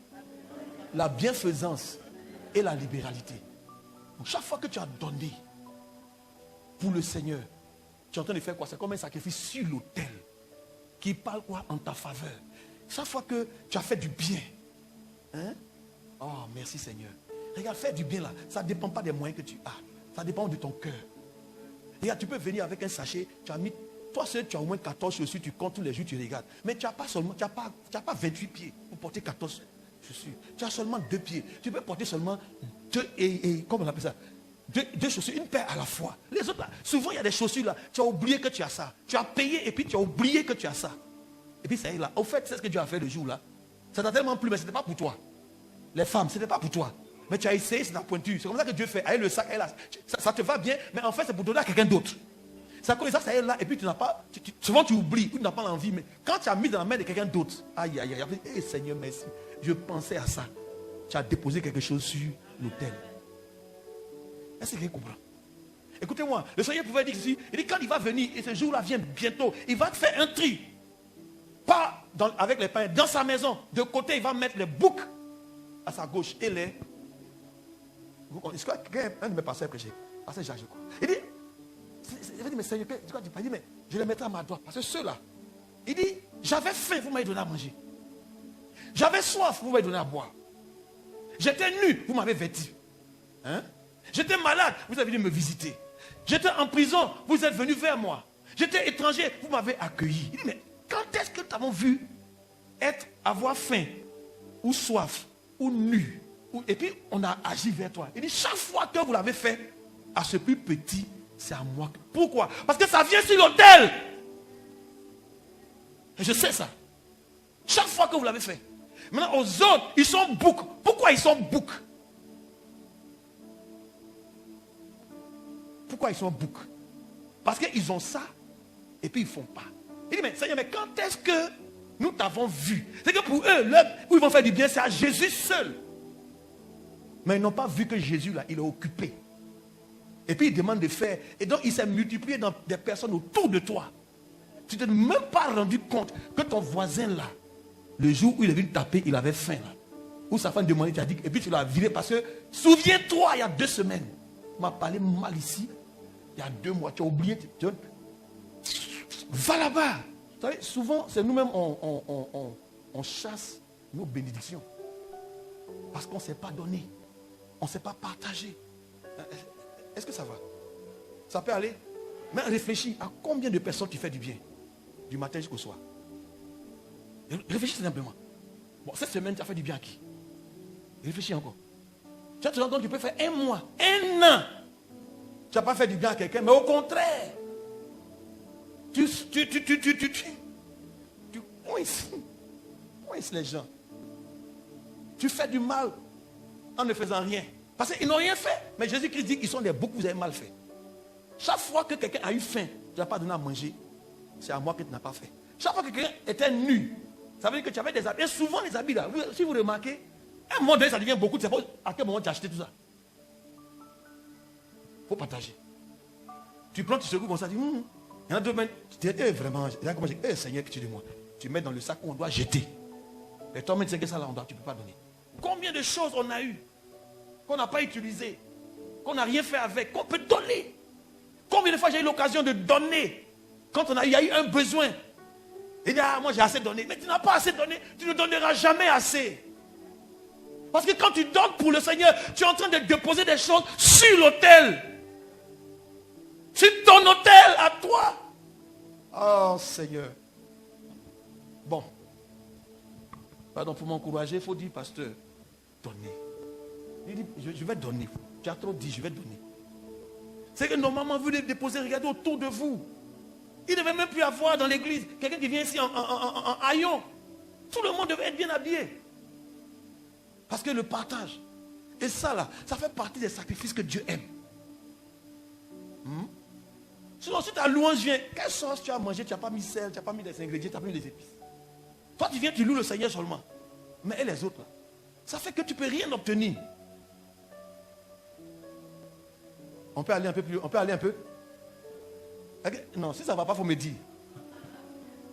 la bienfaisance et la libéralité. Donc, chaque fois que tu as donné pour le Seigneur, tu es en train de faire quoi? C'est comme un sacrifice sur l'autel qui parle quoi? En ta faveur. Chaque fois que tu as fait du bien, hein? Oh, merci Seigneur. Regarde, faire du bien là, ça ne dépend pas des moyens que tu as. Ça dépend de ton cœur. Regarde, tu peux venir avec un sachet, tu as mis, toi seul, tu as au moins 14 chaussures, tu comptes tous les jours, tu regardes. Mais tu n'as pas seulement, tu n'as pas 28 pieds pour porter 14 chaussures. Tu as seulement 2 pieds. Tu peux porter seulement 2, comment on appelle ça? Deux chaussures, une paire à la fois. Les autres là, souvent il y a des chaussures là, tu as oublié que tu as ça. Tu as payé et puis tu as oublié que tu as ça. Et puis ça y est là. Au fait, c'est ce que Dieu a fait le jour là. Ça t'a tellement plu, mais ce n'était pas pour toi. Les femmes, ce n'était pas pour toi. Mais tu as essayé, c'est ta pointure. C'est comme ça que Dieu fait. Allez, le sac, elle là. Ça te va bien, mais en fait, c'est pour donner à quelqu'un d'autre. Ça comme ça, ça y est là, et puis tu n'as pas. Souvent tu oublies, ou tu n'as pas l'envie, mais quand tu as mis dans la main de quelqu'un d'autre, aïe, aïe, aïe, hey, Seigneur, merci. Je pensais à ça. Tu as déposé quelque chose sur l'autel. Est-ce que quelqu'un comprend? Écoutez-moi, le Seigneur pouvait dire ici, il dit quand il va venir, et ce jour-là vient bientôt, il va te faire un tri. Pas avec les pains, dans sa maison. De côté, il va mettre les boucs à sa gauche et les. Est-ce qu'un de mes pasteurs prêchait? Pasteur Jacques, je crois. Il dit, mais Seigneur, il dit, mais je les mettrai à ma droite. Parce que ceux-là, il dit, j'avais faim, vous m'avez donné à manger. J'avais soif, vous m'avez donné à boire. J'étais nu, vous m'avez vêtu. Hein? J'étais malade, vous avez venu me visiter. J'étais en prison, vous êtes venu vers moi. J'étais étranger, vous m'avez accueilli. Il dit, mais quand est-ce que nous t'avons vu avoir faim, ou soif, ou nu, et puis on a agi vers toi? Il dit, chaque fois que vous l'avez fait, à ce plus petit, c'est à moi. Pourquoi? Parce que ça vient sur l'autel. Et je sais ça. Chaque fois que vous l'avez fait. Maintenant, aux autres, ils sont boucs. Pourquoi ils sont boucs? Pourquoi ils sont boucs? Parce qu'ils ont ça, et puis ils ne font pas. Il dit, mais Seigneur, mais quand est-ce que nous t'avons vu? C'est que pour eux, l'heure où ils vont faire du bien, c'est à Jésus seul. Mais ils n'ont pas vu que Jésus, là, il est occupé. Et puis il demande de faire. Et donc il s'est multiplié dans des personnes autour de toi. Tu ne t'es même pas rendu compte que ton voisin, là, le jour où il est venu taper, il avait faim, là. Où sa femme demandait, tu as dit, et puis tu l'as viré parce que, souviens-toi, il y a 2 semaines, il m'a parlé mal ici. Il y a 2 mois, tu as oublié. Va là-bas. Vous savez, souvent, c'est nous-mêmes, on chasse nos bénédictions. Parce qu'on ne sait pas donner. On ne sait pas partager. Est-ce que ça va? Ça peut aller? Mais réfléchis à combien de personnes tu fais du bien. Du matin jusqu'au soir. Réfléchis simplement. Bon, cette semaine, tu as fait du bien à qui? Réfléchis encore. Tu vas te rendre compte que tu peux faire 1 mois, 1 an. Tu n'as pas fait du bien à quelqu'un, mais au contraire. Tu coinces les gens. Tu fais du mal en ne faisant rien. Parce qu'ils n'ont rien fait. Mais Jésus-Christ dit qu'ils sont des boucs que vous avez mal fait. Chaque fois que quelqu'un a eu faim, tu n'as pas donné à manger, c'est à moi que tu n'as pas fait. Chaque fois que quelqu'un était nu, ça veut dire que tu avais des habits. Et souvent les habits là, si vous remarquez, à un moment donné ça devient beaucoup, tu ne sais pas à quel moment tu as acheté tout ça. Il faut partager. Tu prends, tu secoues comme ça, tu dis, il y en a deux mains, tu dis, vraiment, Seigneur, pitié de moi. Tu mets dans le sac où on doit jeter. Et toi, tu sais que ça là, tu ne peux pas donner. Combien de choses on a eues, qu'on n'a pas utilisées, qu'on n'a rien fait avec, qu'on peut donner. Combien de fois j'ai eu l'occasion de donner, quand il y a eu un besoin. Et dit, moi j'ai assez donné. Mais tu n'as pas assez donné, tu ne donneras jamais assez. Parce que quand tu donnes pour le Seigneur, tu es en train de déposer des choses sur l'autel. Sur ton autel à toi. Oh Seigneur. Bon. Pardon pour m'encourager, il faut dire, pasteur, donner. Il dit, je vais donner. Tu as trop dit, je vais donner. C'est que normalement, vous devez déposer, regardez autour de vous. Il ne devait même plus avoir dans l'église quelqu'un qui vient ici en haillons. Tout le monde devait être bien habillé. Parce que le partage. Et ça là, ça fait partie des sacrifices que Dieu aime. Sinon, si ta louange vient, quelle sauce tu as mangé, tu n'as pas mis sel, tu n'as pas mis des ingrédients, tu n'as pas mis des épices. Toi, tu viens, tu loues le Seigneur seulement. Mais et les autres là, ça fait que tu ne peux rien obtenir. On peut aller un peu plus, on peut aller un peu. Non, si ça ne va pas, il faut me dire.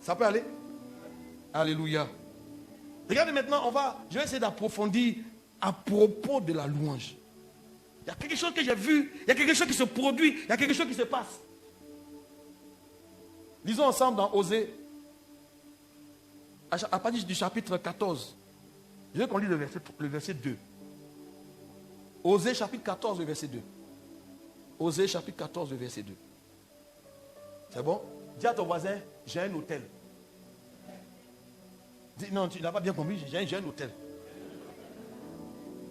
Ça peut aller? Alléluia. Regardez maintenant, je vais essayer d'approfondir à propos de la louange. Il y a quelque chose que j'ai vu, il y a quelque chose qui se produit, il y a quelque chose qui se passe. Lisons ensemble dans Osée, à partir du chapitre 14. Je veux qu'on lise le verset 2. Osée chapitre 14, le verset 2. Osée chapitre 14, le verset 2. C'est bon? Dis à ton voisin, j'ai un hôtel. Dis, non, tu n'as pas bien compris, j'ai un hôtel.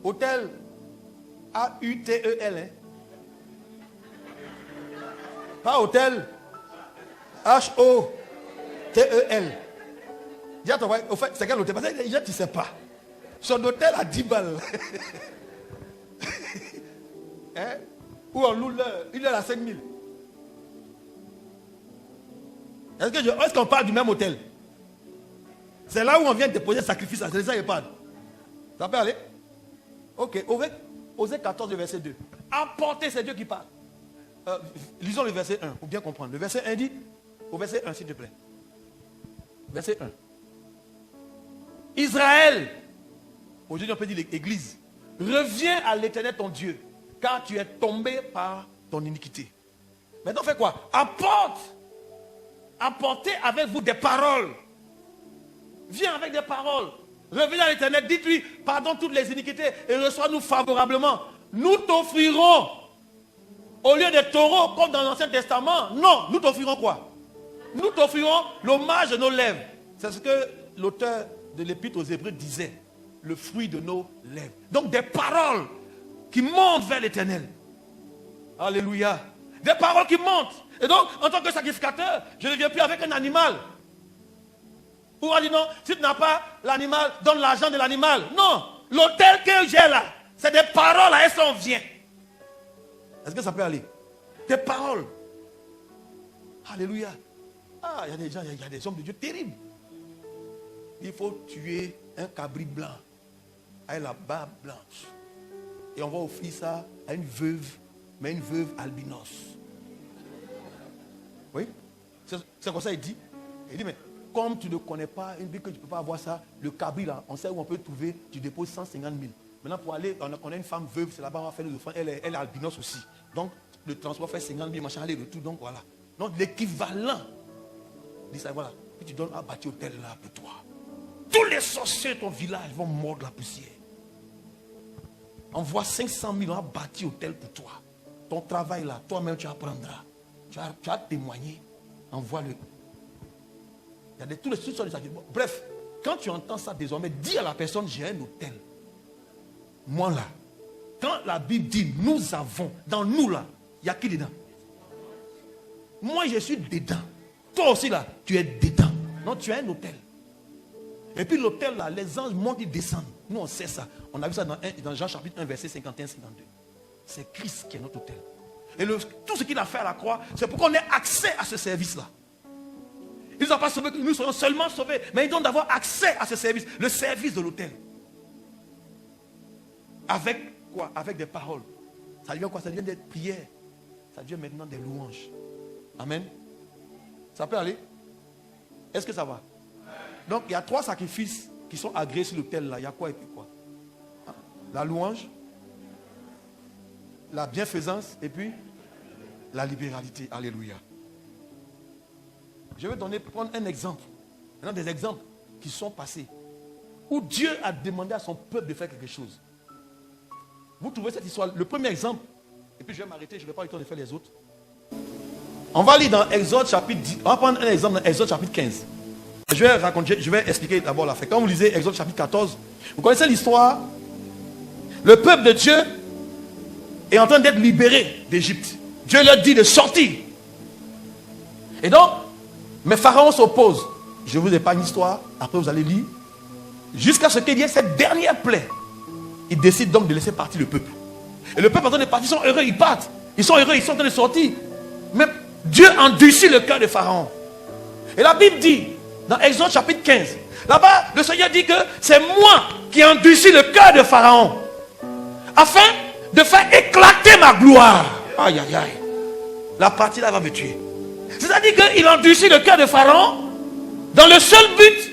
Hôtel, A-U-T-E-L. Hein? Pas hôtel, H-O-T-E-L. Dis à ton voisin, au fait, c'est quel hôtel? Parce que les gens, tu ne sais pas. Son hôtel à 10 balles. Hein? Ou on loue une heure à 5 000. Est-ce qu'on parle du même hôtel? C'est là où on vient déposer le sacrifice. C'est ça qu'il parle. Ça peut aller? Ok. Osée 14, le verset 2. Apportez, c'est Dieu qui parle. Lisons le verset 1 pour bien comprendre. Le verset 1 dit, au verset 1 s'il te plaît. Verset 1. Israël, aujourd'hui on peut dire l'église, reviens à l'Éternel ton Dieu, car tu es tombé par ton iniquité. Maintenant fais quoi? Apportez avec vous des paroles. Viens avec des paroles. Revenez à l'Éternel, dites-lui, pardonne toutes les iniquités et reçois-nous favorablement. Nous t'offrirons, au lieu des taureaux comme dans l'Ancien Testament, non, nous t'offrirons quoi? Nous t'offrirons l'hommage de nos lèvres. C'est ce que l'auteur de l'Épître aux Hébreux disait, le fruit de nos lèvres. Donc des paroles qui montent vers l'Éternel. Alléluia. Des paroles qui montent. Et donc, en tant que sacrificateur, je ne viens plus avec un animal. Ou on dit non, si tu n'as pas l'animal, donne l'argent de l'animal. Non, l'autel que j'ai là, c'est des paroles à ça on vient. Est-ce que ça peut aller? Des paroles. Alléluia. Ah, il y a des gens, il y a des hommes de Dieu terribles. Il faut tuer un cabri blanc avec la barbe blanche. Et on va offrir ça à une veuve, mais une veuve albinos. Oui? C'est comme ça il dit. Il dit, mais comme tu ne connais pas, une vie que tu ne peux pas avoir ça, le cabri là, on sait où on peut le trouver, tu déposes 150 000. Maintenant pour aller, on a une femme veuve, c'est là-bas on va faire les offrandes, elle est albinos aussi. Donc le transport fait 50 000, machin, aller retour, donc voilà. Donc l'équivalent, dis ça, voilà, que tu donnes à bâtir hôtel là pour toi. Tous les sorciers de ton village vont mordre la poussière. Envoie 500 000, on va bâtir hôtel pour toi. Ton travail là, toi-même tu apprendras. Tu as témoigné. Envoie-le. Il y a tous les choses de ça. Bref, quand tu entends ça désormais, dis à la personne, j'ai un hôtel. Moi là, quand la Bible dit nous avons, dans nous là, il y a qui dedans? Moi je suis dedans. Toi aussi là, tu es dedans. Non, tu as un hôtel. Et puis l'autel là, les anges montent, ils descendent. Nous on sait ça. On a vu ça dans Jean chapitre 1, verset 51-52. C'est Christ qui est notre autel. Et tout ce qu'il a fait à la croix, c'est pour qu'on ait accès à ce service-là. Ils n'ont pas sauvé que nous soyons seulement sauvés, mais ils donnent d'avoir accès à ce service, le service de l'autel. Avec quoi? Avec des paroles. Ça devient quoi? Ça devient des prières. Ça devient maintenant des louanges. Amen. Ça peut aller? Est-ce que ça va? Donc il y a 3 sacrifices qui sont agréés sur l'autel là. Il y a quoi et puis quoi? La louange, la bienfaisance et puis la libéralité. Alléluia. Je vais prendre un exemple. Maintenant des exemples qui sont passés. Où Dieu a demandé à son peuple de faire quelque chose. Vous trouvez cette histoire? Le premier exemple, et puis je vais m'arrêter, je ne vais pas avoir le temps de faire les autres. On va lire dans Exode chapitre 10. On va prendre un exemple dans Exode chapitre 15. Je vais expliquer d'abord la fait. Quand vous lisez Exode chapitre 14, vous connaissez l'histoire. Le peuple de Dieu est en train d'être libéré d'Égypte. Dieu leur dit de sortir. Et donc, mais Pharaon s'oppose. Je vous épargne l'histoire. Après, vous allez lire. Jusqu'à ce qu'il y ait cette dernière plaie. Il décide donc de laisser partir le peuple. Et le peuple en train de partir, ils sont heureux, ils partent. Ils sont heureux, ils sont en train de sortir. Mais Dieu endurcit le cœur de Pharaon. Et la Bible dit, dans Exode chapitre 15, là-bas, le Seigneur dit que c'est moi qui endurcis le cœur de Pharaon. Afin de faire éclater ma gloire. Aïe, aïe, aïe. La partie là va me tuer. C'est-à-dire qu'il endurcit le cœur de Pharaon dans le seul but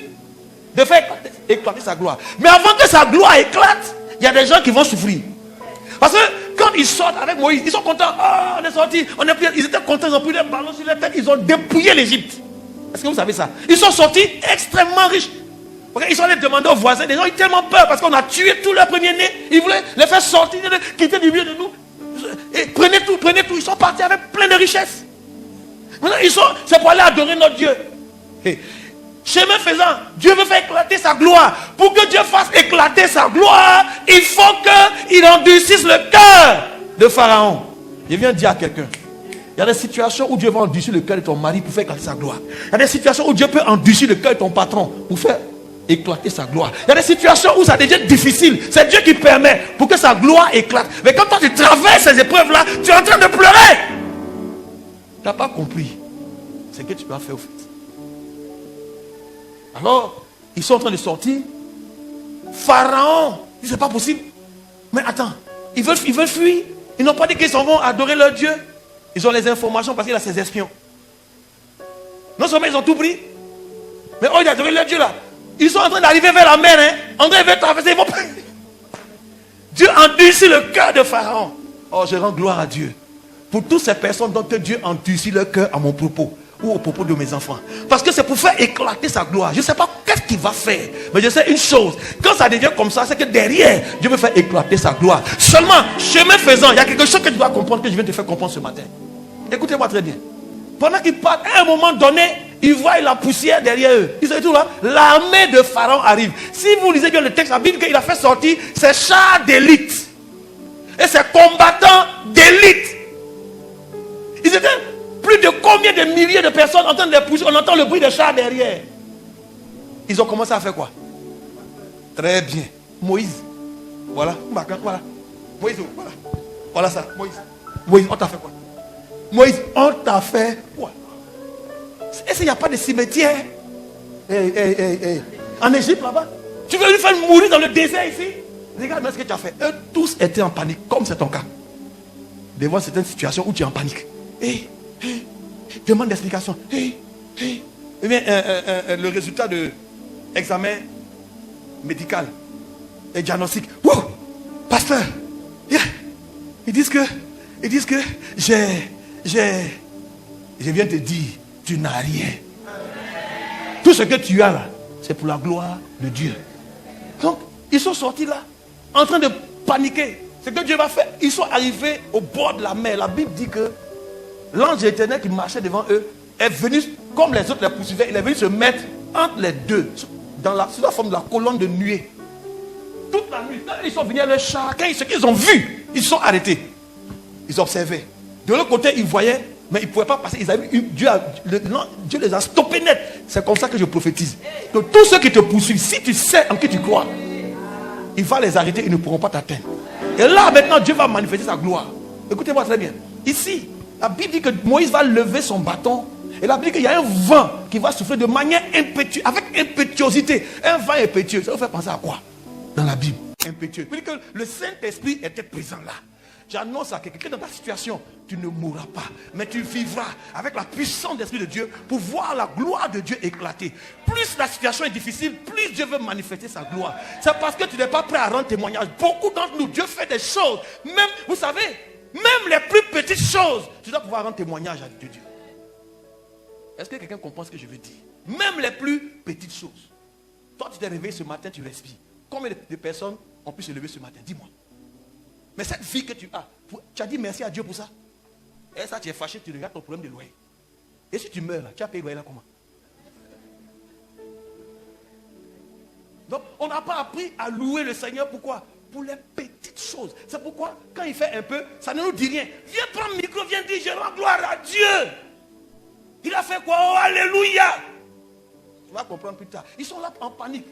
de faire éclater sa gloire. Mais avant que sa gloire éclate, il y a des gens qui vont souffrir. Parce que quand ils sortent avec Moïse, ils sont contents. Oh, on est sortis, ils étaient contents, ils ont pris des ballons sur la tête, ils ont dépouillé l'Égypte. Est-ce que vous savez ça? Ils sont sortis extrêmement riches. Ils sont allés demander aux voisins, les gens ont eu tellement peur parce qu'on a tué tous leurs premiers-nés. Ils voulaient les faire sortir, quitter du milieu de nous. Et prenez tout. Ils sont partis avec plein de richesses. Maintenant, c'est pour aller adorer notre Dieu. Et, chemin faisant, Dieu veut faire éclater sa gloire. Pour que Dieu fasse éclater sa gloire, il faut qu'il endurcisse le cœur de Pharaon. Je viens de dire à quelqu'un, il y a des situations où Dieu va endurcir le cœur de ton mari pour faire éclater sa gloire. Il y a des situations où Dieu peut endurcir le cœur de ton patron pour faire éclater sa gloire. Il y a des situations où ça devient difficile. C'est Dieu qui permet pour que sa gloire éclate. Mais quand toi tu traverses ces épreuves-là, tu es en train de pleurer. Tu n'as pas compris ce que tu dois faire au fait. Alors, ils sont en train de sortir. Pharaon dit c'est pas possible. Mais attends, ils veulent fuir. Ils n'ont pas dit qu'ils s'en vont adorer leur Dieu. Ils ont les informations parce qu'il a ses espions. Non seulement ils ont tout pris, mais ils ont adoré leur Dieu là. Ils sont en train d'arriver vers la mer. En train de traverser. Dieu endurcit le cœur de Pharaon. Oh, je rends gloire à Dieu. Pour toutes ces personnes dont Dieu endurcit leur cœur à mon propos. Ou au propos de mes enfants. Parce que c'est pour faire éclater sa gloire. Je ne sais pas qu'est-ce qu'il va faire. Mais je sais une chose. Quand ça devient comme ça, c'est que derrière, Dieu veut faire éclater sa gloire. Seulement, chemin faisant, il y a quelque chose que tu dois comprendre, que je viens te faire comprendre ce matin. Écoutez-moi très bien. Pendant qu'ils partent, à un moment donné, ils voient la poussière derrière eux. Ils sont tout là. L'armée de Pharaon arrive. Si vous lisez bien le texte, la Bible qu'il a fait sortir ses chars d'élite. Et ses combattants d'élite. Ils étaient plus de combien de milliers de personnes en train de les pousser. On entend le bruit des chars derrière. Ils ont commencé à faire quoi? Très bien. Moïse. Voilà. Moïse, voilà. Voilà ça. Moïse, on t'a fait quoi? Moïse, on t'a fait quoi? Est-ce qu'il n'y a pas de cimetière en Égypte là-bas? Tu veux lui faire mourir dans le désert ici? Regarde ce que tu as fait. Eux tous étaient en panique, comme c'est ton cas. Devant certaines situations où tu es en panique. Demande d'explication. Eh bien, le résultat de l'examen médical et diagnostic. Wow, pasteur, ils disent que je viens te dire, tu n'as rien. Tout ce que tu as là, c'est pour la gloire de Dieu. Donc, ils sont sortis là, en train de paniquer. Ce que Dieu va faire, ils sont arrivés au bord de la mer. La Bible dit que l'ange éternel qui marchait devant eux est venu, comme les autres les poursuivaient, il est venu se mettre entre les deux, sous la forme de la colonne de nuée. Toute la nuit, quand ils sont venus à leur char, ce qu'ils ont vu, ils sont arrêtés. Ils observaient. De l'autre côté, ils voyaient, mais ils ne pouvaient pas passer. Ils avaient Dieu les a stoppés net. C'est comme ça que je prophétise. que tous ceux qui te poursuivent, si tu sais en qui tu crois, il va les arrêter, ils ne pourront pas t'atteindre. Et là, maintenant, Dieu va manifester sa gloire. Écoutez-moi très bien. Ici, la Bible dit que Moïse va lever son bâton. Et la Bible dit qu'il y a un vent qui va souffler de manière impétueuse, avec impétuosité. Un vent impétueux. Ça vous fait penser à quoi dans la Bible? Impétueux. Il dit que le Saint-Esprit était présent là. J'annonce à quelqu'un que dans ta situation, tu ne mourras pas, mais tu vivras avec la puissance de l'Esprit de Dieu pour voir la gloire de Dieu éclater. Plus la situation est difficile, plus Dieu veut manifester sa gloire. C'est parce que tu n'es pas prêt à rendre témoignage. Beaucoup d'entre nous, Dieu fait des choses. Même, vous savez, même les plus petites choses, tu dois pouvoir rendre témoignage à Dieu. Est-ce que quelqu'un comprend ce que je veux dire? Même les plus petites choses. Toi, tu t'es réveillé ce matin, tu respires. Combien de personnes ont pu se lever ce matin? Dis-moi. Mais cette vie que tu as, tu as dit merci à Dieu pour ça. Et ça, tu es fâché, tu regardes ton problème de loyer. Et si tu meurs là, tu as payé le loyer là comment? Donc, on n'a pas appris à louer le Seigneur. Pourquoi? Pour les petites choses. C'est pourquoi, quand il fait un peu, ça ne nous dit rien. Viens prendre le micro, viens dire, je rends gloire à Dieu. Il a fait quoi? Oh, alléluia. Tu vas comprendre plus tard. Ils sont là en panique.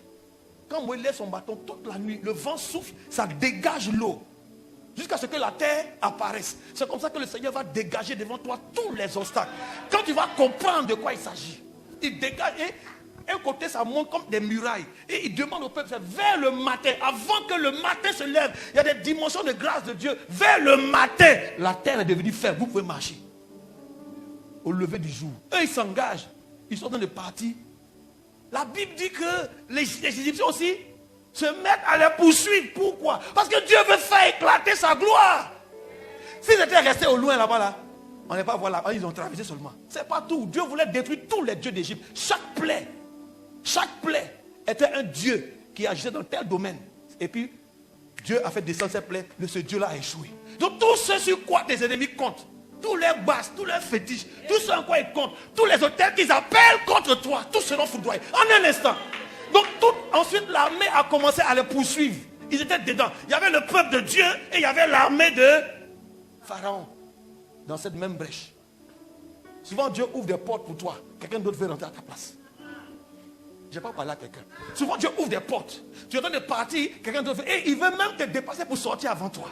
Quand Moïse lève son bâton toute la nuit, le vent souffle, ça dégage l'eau. Jusqu'à ce que la terre apparaisse. C'est comme ça que le Seigneur va dégager devant toi tous les obstacles. Quand tu vas comprendre de quoi il s'agit, il dégage et un côté ça monte comme des murailles. Et il demande au peuple, vers le matin, avant que le matin se lève, il y a des dimensions de grâce de Dieu. Vers le matin, la terre est devenue ferme. Vous pouvez marcher. Au lever du jour. Eux, ils s'engagent. Ils sont en train de partir. La Bible dit que les Égyptiens aussi se mettent à les poursuivre. Pourquoi? Parce que Dieu veut faire éclater sa gloire. S'ils étaient restés au loin là-bas, là, on n'est pas voilà, ils ont traversé seulement. C'est pas tout. Dieu voulait détruire tous les dieux d'Égypte. Chaque plaie était un dieu qui agissait dans tel domaine. Et puis, Dieu a fait descendre ces plaies. Ce Dieu-là a échoué. Donc, tout ce sur quoi tes ennemis comptent, tous les basses, tous les fétiches, tout ce en quoi ils comptent, tous les hôtels qu'ils appellent contre toi, tout seront foudroyés. En un instant. Donc ensuite l'armée a commencé à les poursuivre. Ils étaient dedans. Il y avait le peuple de Dieu et il y avait l'armée de Pharaon. Dans cette même brèche. Souvent Dieu ouvre des portes pour toi. Quelqu'un d'autre veut rentrer à ta place. Je n'ai pas parlé à quelqu'un. Souvent Dieu ouvre des portes. Tu es en train de partir, quelqu'un d'autre veut. Et il veut même te dépasser pour sortir avant toi.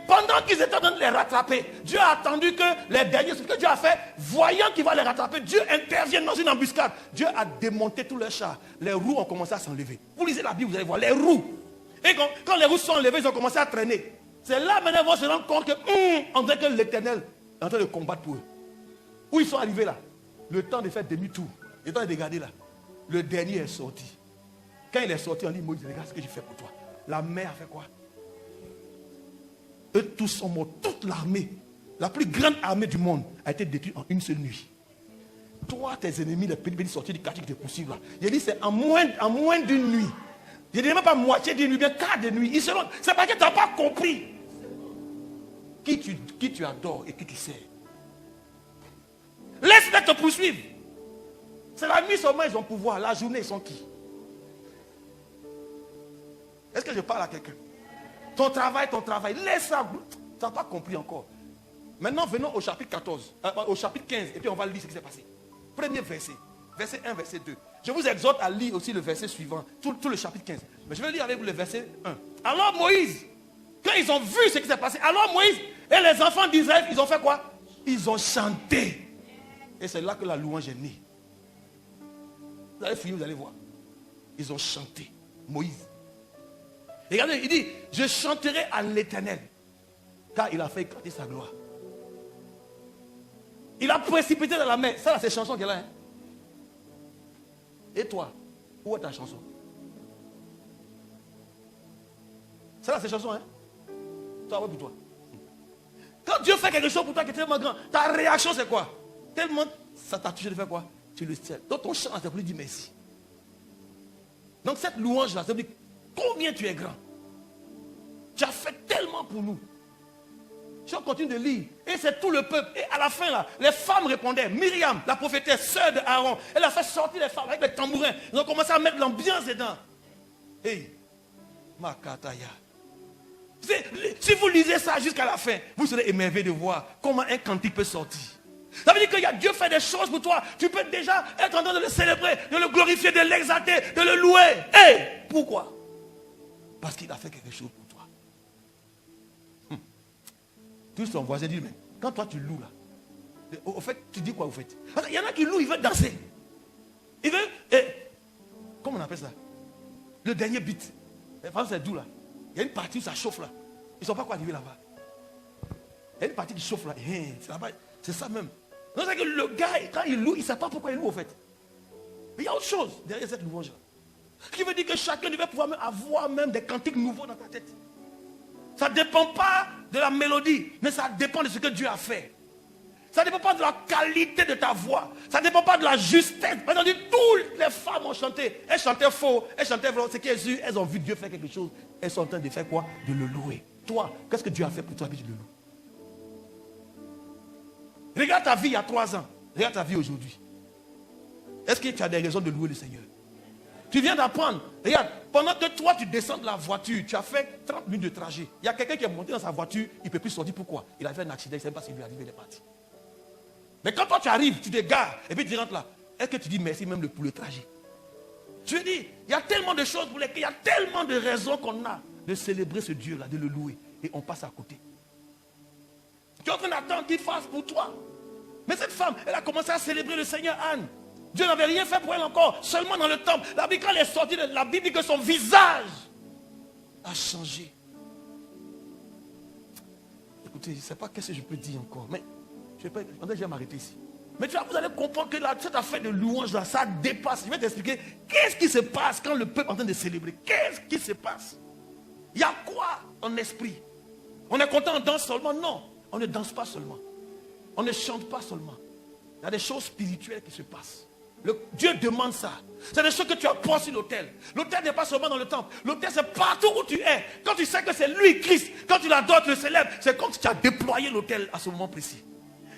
Pendant qu'ils étaient en train de les rattraper, Dieu a attendu que les derniers, ce que Dieu a fait, voyant qu'il va les rattraper, Dieu intervient dans une embuscade. Dieu a démonté tous leurs chars. Les roues ont commencé à s'enlever. Vous lisez la Bible, vous allez voir, les roues. Et quand les roues sont enlevées, ils ont commencé à traîner. C'est là maintenant ils vont se rendre compte que, on dirait que l'Éternel est en train de combattre pour eux. Où ils sont arrivés là? Le temps de faire demi-tour. Le temps de regarder là. Le dernier est sorti. Quand il est sorti, on dit, Moïse, regarde ce que j'ai fait pour toi. La mer a fait quoi? Eux tous sont morts. Toute l'armée, la plus grande armée du monde, a été détruite en une seule nuit. Toi, tes ennemis, les petits sortis du quartier qui te poursuivent là. J'ai dit, c'est en moins d'une nuit. Je ne dis même pas moitié d'une nuit, bien quart de nuit. C'est parce que tu n'as pas compris qui tu adores et qui tu sers. Laisse-les te poursuivre. C'est la nuit seulement, ils ont pouvoir. La journée, ils sont qui? Est-ce que je parle à quelqu'un? Ton travail, laisse ça. Tu n'as pas compris encore. Maintenant, venons au chapitre 14, au chapitre 15, et puis on va lire ce qui s'est passé. Premier verset, verset 1, verset 2. Je vous exhorte à lire aussi le verset suivant, tout le chapitre 15. Mais je vais lire avec vous le verset 1. Alors Moïse, quand ils ont vu ce qui s'est passé, alors Moïse et les enfants d'Israël, ils ont fait quoi? Ils ont chanté. Et c'est là que la louange est née. Vous allez finir, vous allez voir. Ils ont chanté. Moïse. Regardez, il dit, je chanterai à l'Éternel, car il a fait éclater sa gloire. Il a précipité dans la mer. Ça, c'est chanson qu'elle a. Hein? Et toi, où est ta chanson? Ça, c'est chanson. Hein? Toi, ouais, pour toi. Quand Dieu fait quelque chose pour toi qui est tellement grand, ta réaction, c'est quoi? Tellement, ça t'a touché de faire quoi? Tu le sais. Donc, ton chant, c'est pour lui dire merci. Donc, cette louange-là, ça veut dire combien tu es grand. Tu as fait tellement pour nous. Je continue de lire. Et c'est tout le peuple. Et à la fin, là, les femmes répondaient. Myriam, la prophétesse, sœur de Aaron, elle a fait sortir les femmes avec les tambourins. Ils ont commencé à mettre l'ambiance dedans. Hey, Makataya. Si vous lisez ça jusqu'à la fin, vous serez émerveillés de voir comment un cantique peut sortir. Ça veut dire que Dieu fait des choses pour toi. Tu peux déjà être en train de le célébrer, de le glorifier, de l'exalter, de le louer. Et pourquoi? Parce qu'il a fait quelque chose pour toi. Tout son voisin dit, mais quand toi tu loues là, au fait, tu dis quoi au fait? Il y en a qui louent, ils veulent danser. Ils veulent, comment on appelle ça? Le dernier beat. Les femmes, c'est doux là. Il y a une partie où ça chauffe là. Ils ne sont pas quoi arriver là-bas. Il y a une partie qui chauffe là. C'est là-bas. C'est ça même. Non, c'est que le gars, quand il loue, il ne sait pas pourquoi il loue au fait. Mais il y a autre chose derrière cette louange-là. Ce qui veut dire que chacun devait pouvoir avoir même des cantiques nouveaux dans ta tête. Ça ne dépend pas de la mélodie, mais ça dépend de ce que Dieu a fait. Ça ne dépend pas de la qualité de ta voix. Ça ne dépend pas de la justesse. Par exemple, toutes les femmes ont chanté. Elles chantaient faux. Elles chantaient vrai. C'est qu'elles ont vu Dieu faire quelque chose. Elles sont en train de faire quoi? De le louer. Toi, qu'est-ce que Dieu a fait pour toi? Puis tu le loues. Regarde ta vie il y a 3 ans. Regarde ta vie aujourd'hui. Est-ce que tu as des raisons de louer le Seigneur? Tu viens d'apprendre. Regarde, pendant que toi tu descends de la voiture, tu as fait 30 minutes de trajet. Il y a quelqu'un qui est monté dans sa voiture, il ne peut plus sortir. Pourquoi? Il a fait un accident, il ne sait pas s'il lui est arrivé, il est parti. Mais quand toi tu arrives, tu te gares, et puis tu rentres là, est-ce que tu dis merci même pour le trajet? Je veux dire, il y a tellement de choses pour lesquelles, il y a tellement de raisons qu'on a de célébrer ce Dieu-là, de le louer, et on passe à côté. Tu es en train d'attendre qu'il fasse pour toi. Mais cette femme, elle a commencé à célébrer le Seigneur Anne. Dieu n'avait rien fait pour elle encore, seulement dans le temple. La Bible, quand elle est sortie de la Bible, dit que son visage a changé. Écoutez, je ne sais pas qu'est-ce que je peux dire encore, mais je vais m'arrêter ici. Mais tu vois, vous allez comprendre que cette affaire de louange là, ça dépasse. Je vais t'expliquer qu'est-ce qui se passe quand le peuple est en train de célébrer. Qu'est-ce qui se passe? Il y a quoi en esprit? On est content, on danse seulement? Non, on ne danse pas seulement. On ne chante pas seulement. Il y a des choses spirituelles qui se passent. Dieu demande ça. C'est des choses que tu apportes sur l'autel. L'autel n'est pas seulement dans le temple. L'autel, c'est partout où tu es. Quand tu sais que c'est lui, Christ, quand tu l'adores, tu le célèbres, c'est comme si tu as déployé l'autel à ce moment précis.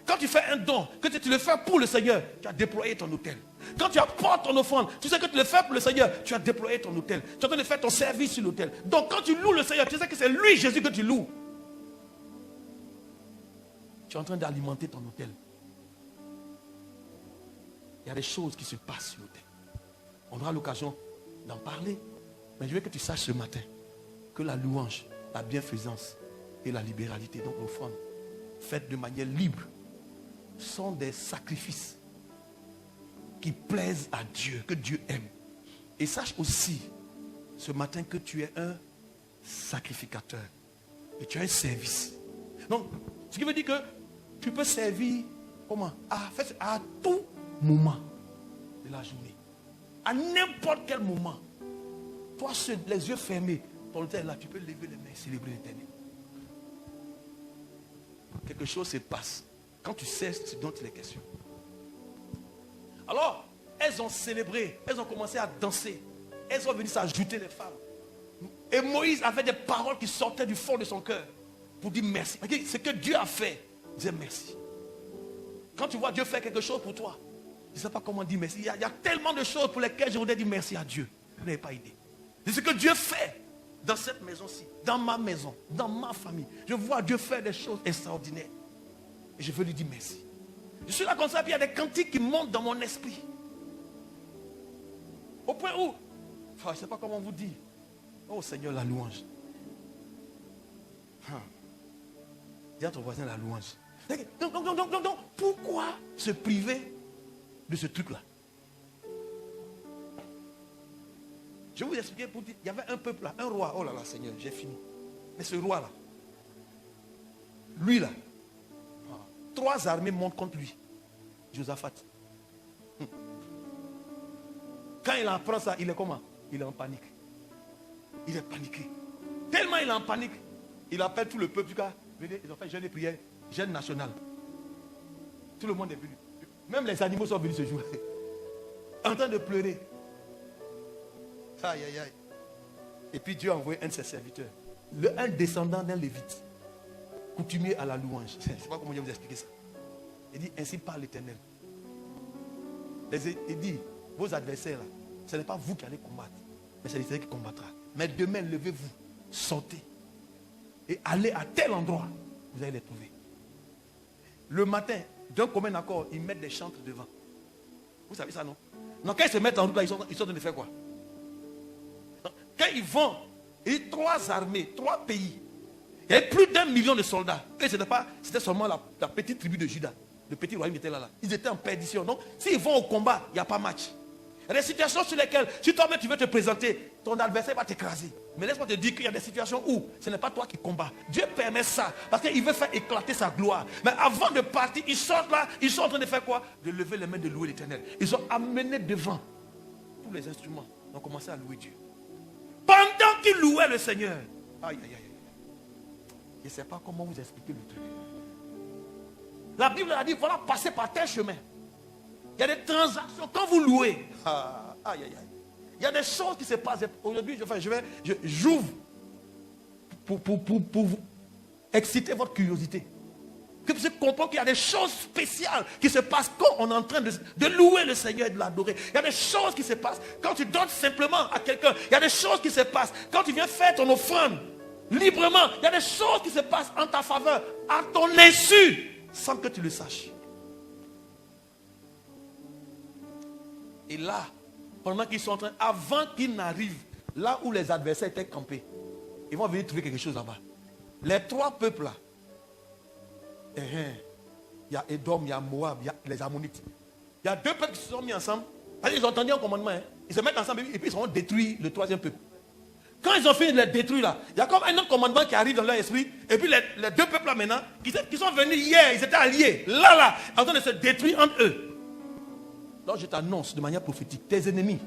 Quand tu fais un don, que tu le fais pour le Seigneur, tu as déployé ton autel. Quand tu apportes ton offrande, tu sais que tu le fais pour le Seigneur, tu as déployé ton autel. Tu es en train de faire ton service sur l'autel. Donc quand tu loues le Seigneur, tu sais que c'est lui, Jésus, que tu loues. Tu es en train d'alimenter ton autel. Il y a des choses qui se passent sur l'autel. On aura l'occasion d'en parler. Mais je veux que tu saches ce matin que la louange, la bienfaisance et la libéralité, donc l'offrande, faites de manière libre, sont des sacrifices qui plaisent à Dieu, que Dieu aime. Et sache aussi ce matin que tu es un sacrificateur. Et tu as un service. Donc, ce qui veut dire que tu peux servir comment? À tout moment de la journée. À n'importe quel moment. Toi, les yeux fermés, ton autel là, tu peux lever les mains et célébrer l'Éternel. Quelque chose se passe quand tu sais ce dont il est question. Alors, elles ont célébré, elles ont commencé à danser, elles sont venues s'ajouter les femmes. Et Moïse avait des paroles qui sortaient du fond de son cœur pour dire merci. Ce que Dieu a fait, dis merci. Quand tu vois Dieu faire quelque chose pour toi, je ne sais pas comment dire merci. Il y a tellement de choses pour lesquelles je voudrais dire merci à Dieu. Vous n'avez pas idée. C'est ce que Dieu fait dans cette maison-ci, dans ma maison, dans ma famille. Je vois Dieu faire des choses extraordinaires. Et je veux lui dire merci. Je suis là comme ça, puis il y a des cantiques qui montent dans mon esprit. Au point où, je ne sais pas comment vous dire. Oh Seigneur, la louange. Dis à ton voisin la louange. Donc, pourquoi se priver de ce truc-là? Je vais vous expliquer pour dire, il y avait un peuple là, un roi. Oh là là, Seigneur, j'ai fini. Mais ce roi-là, lui là, 3 armées montent contre lui. Josaphat. Quand il apprend ça, il est comment? Il est en panique. Il est paniqué. Tellement il est en panique, il appelle tout le peuple du cas. Venez, ils ont fait jeûne et prière, jeûne national. Tout le monde est venu. Même les animaux sont venus ce jour. En train de pleurer. Aïe, aïe, aïe. Et puis Dieu a envoyé un de ses serviteurs. Un descendant d'un lévite. Coutumier à la louange. Je ne sais pas comment je vais vous expliquer ça. Il dit, ainsi parle l'Éternel. Il dit, vos adversaires, là, ce n'est pas vous qui allez combattre, mais c'est l'Éternel qui combattra. Mais demain, levez-vous, sortez et allez à tel endroit, vous allez les trouver. Le matin, d'un commun accord, ils mettent des chantres devant. Vous savez ça, non? Donc quand ils se mettent en route, là, ils sont en train de faire quoi? Donc, quand ils vont, il y a 3 armées, 3 pays. Il y avait plus d'1 million de soldats. Et c'était seulement la petite tribu de Juda. Le petit royaume était là. Ils étaient en perdition. Donc, s'ils vont au combat, il n'y a pas match. Il y a des situations sur lesquelles, si toi-même tu veux te présenter, ton adversaire va t'écraser. Mais laisse-moi te dire qu'il y a des situations où ce n'est pas toi qui combats. Dieu permet ça parce qu'il veut faire éclater sa gloire. Mais avant de partir, ils sortent là, ils sont en train de faire quoi? De lever les mains, de louer l'Éternel. Ils ont amené devant tous les instruments. Ils ont commencé à louer Dieu. Pendant qu'ils louaient le Seigneur. Aïe, aïe, aïe. Je ne sais pas comment vous expliquer le truc. La Bible a dit, voilà, passez par tel chemin. Il y a des transactions quand vous louez. Ah, aïe, aïe, aïe. Il y a des choses qui se passent. Aujourd'hui, j'ouvre pour vous exciter votre curiosité. Que vous compreniez qu'il y a des choses spéciales qui se passent quand on est en train de louer le Seigneur et de l'adorer. Il y a des choses qui se passent quand tu donnes simplement à quelqu'un. Il y a des choses qui se passent quand tu viens faire ton offrande librement. Il y a des choses qui se passent en ta faveur, à ton insu, sans que tu le saches. Et là, pendant qu'ils sont en train, avant qu'ils n'arrivent là où les adversaires étaient campés, ils vont venir trouver quelque chose là-bas. Les 3 peuples là, il y a Édom, il y a Moab, il y a les Ammonites. Il y a 2 peuples qui se sont mis ensemble. Ils ont entendu un commandement. Ils se mettent ensemble et puis ils ont détruit le 3e peuple. Quand ils ont fini de les détruire là, il y a comme un autre commandement qui arrive dans leur esprit. Et puis les 2 peuples là maintenant, qui sont venus hier, ils étaient alliés. Là, en train de se détruire entre eux. Donc je t'annonce de manière prophétique, tes ennemis,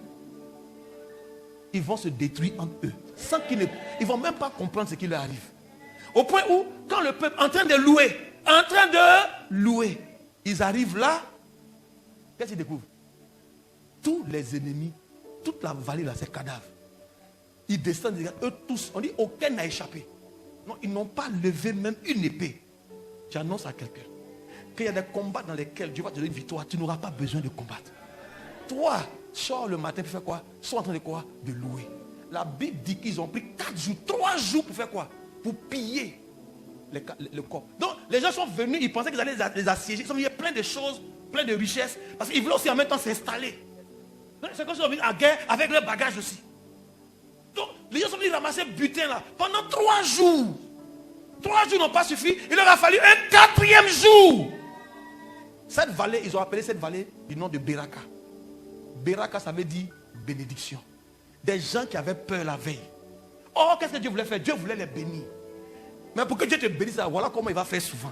ils vont se détruire entre eux. Sans qu'ils ne vont même pas comprendre ce qui leur arrive. Au point où, quand le peuple en train de louer, ils arrivent là, qu'est-ce qu'ils découvrent? Tous les ennemis, toute la vallée là, c'est cadavres. Ils descendent, eux tous, on dit aucun n'a échappé. Non, ils n'ont pas levé même une épée. J'annonce à quelqu'un qu'il y a des combats dans lesquels Dieu va te donner une victoire, tu n'auras pas besoin de combattre. Toi, sors le matin pour faire quoi? Sois en train de quoi? De louer. La Bible dit qu'ils ont pris 4 jours, 3 jours pour faire quoi? Pour piller le corps. Donc les gens sont venus, ils pensaient qu'ils allaient les assiéger. Ils ont mis plein de choses, plein de richesses, parce qu'ils voulaient aussi en même temps s'installer. C'est comme si ils sont venus à guerre avec leur bagage aussi. Donc les gens sont venus ramasser butin là pendant 3 jours. 3 jours n'ont pas suffi, il leur a fallu un 4e jour. Cette vallée, ils ont appelé cette vallée du nom de Beraka. Beraka, ça veut dire bénédiction. Des gens qui avaient peur la veille. Oh, qu'est-ce que Dieu voulait faire? Dieu voulait les bénir. Mais pour que Dieu te bénisse, voilà comment il va faire souvent.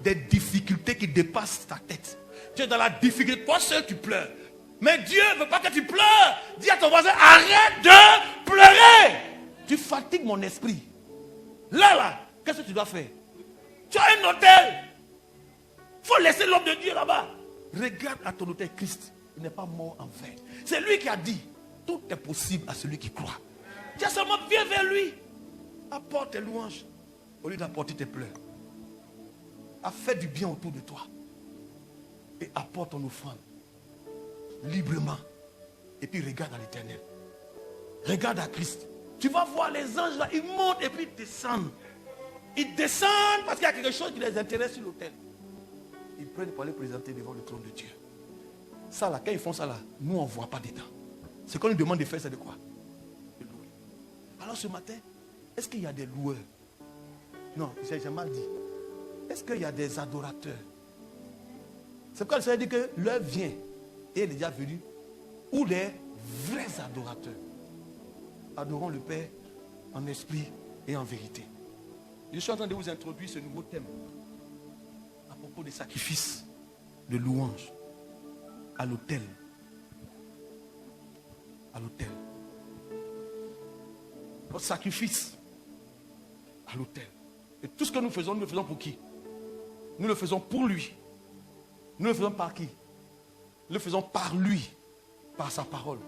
Des difficultés qui dépassent ta tête. Tu es dans la difficulté, toi seul tu pleures. Mais Dieu ne veut pas que tu pleures. Dis à ton voisin, arrête de pleurer. Tu fatigues mon esprit. Là, qu'est-ce que tu dois faire? Tu as un hôtel. Il faut laisser l'homme de Dieu là-bas. Regarde à ton hôtel, Christ. Il n'est pas mort en vain. C'est lui qui a dit, tout est possible à celui qui croit. Tu as seulement viens vers lui. Apporte tes louanges au lieu d'apporter tes pleurs. Fais du bien autour de toi. Et apporte ton offrande librement. Et puis regarde à l'Éternel. Regarde à Christ. Tu vas voir les anges là, ils montent et puis ils descendent. Ils descendent parce qu'il y a quelque chose qui les intéresse sur l'autel. Ils prennent pour aller présenter devant le trône de Dieu. Ça là, quand ils font ça là, nous on ne voit pas dedans. Ce qu'on nous demande de faire, c'est de quoi? De louer. Alors ce matin, est-ce qu'il y a des loueurs? Non, j'ai mal dit. Est-ce qu'il y a des adorateurs? C'est pourquoi le Seigneur dit que l'heure vient, et elle est déjà venue, où les vrais adorateurs adorons le Père en esprit et en vérité. Je suis en train de vous introduire ce nouveau thème à propos des sacrifices de louange à l'autel. À l'autel. Notre sacrifice à l'autel. Et tout ce que nous le faisons pour qui? Nous le faisons pour lui. Nous le faisons par qui? Nous le faisons par lui, par sa parole.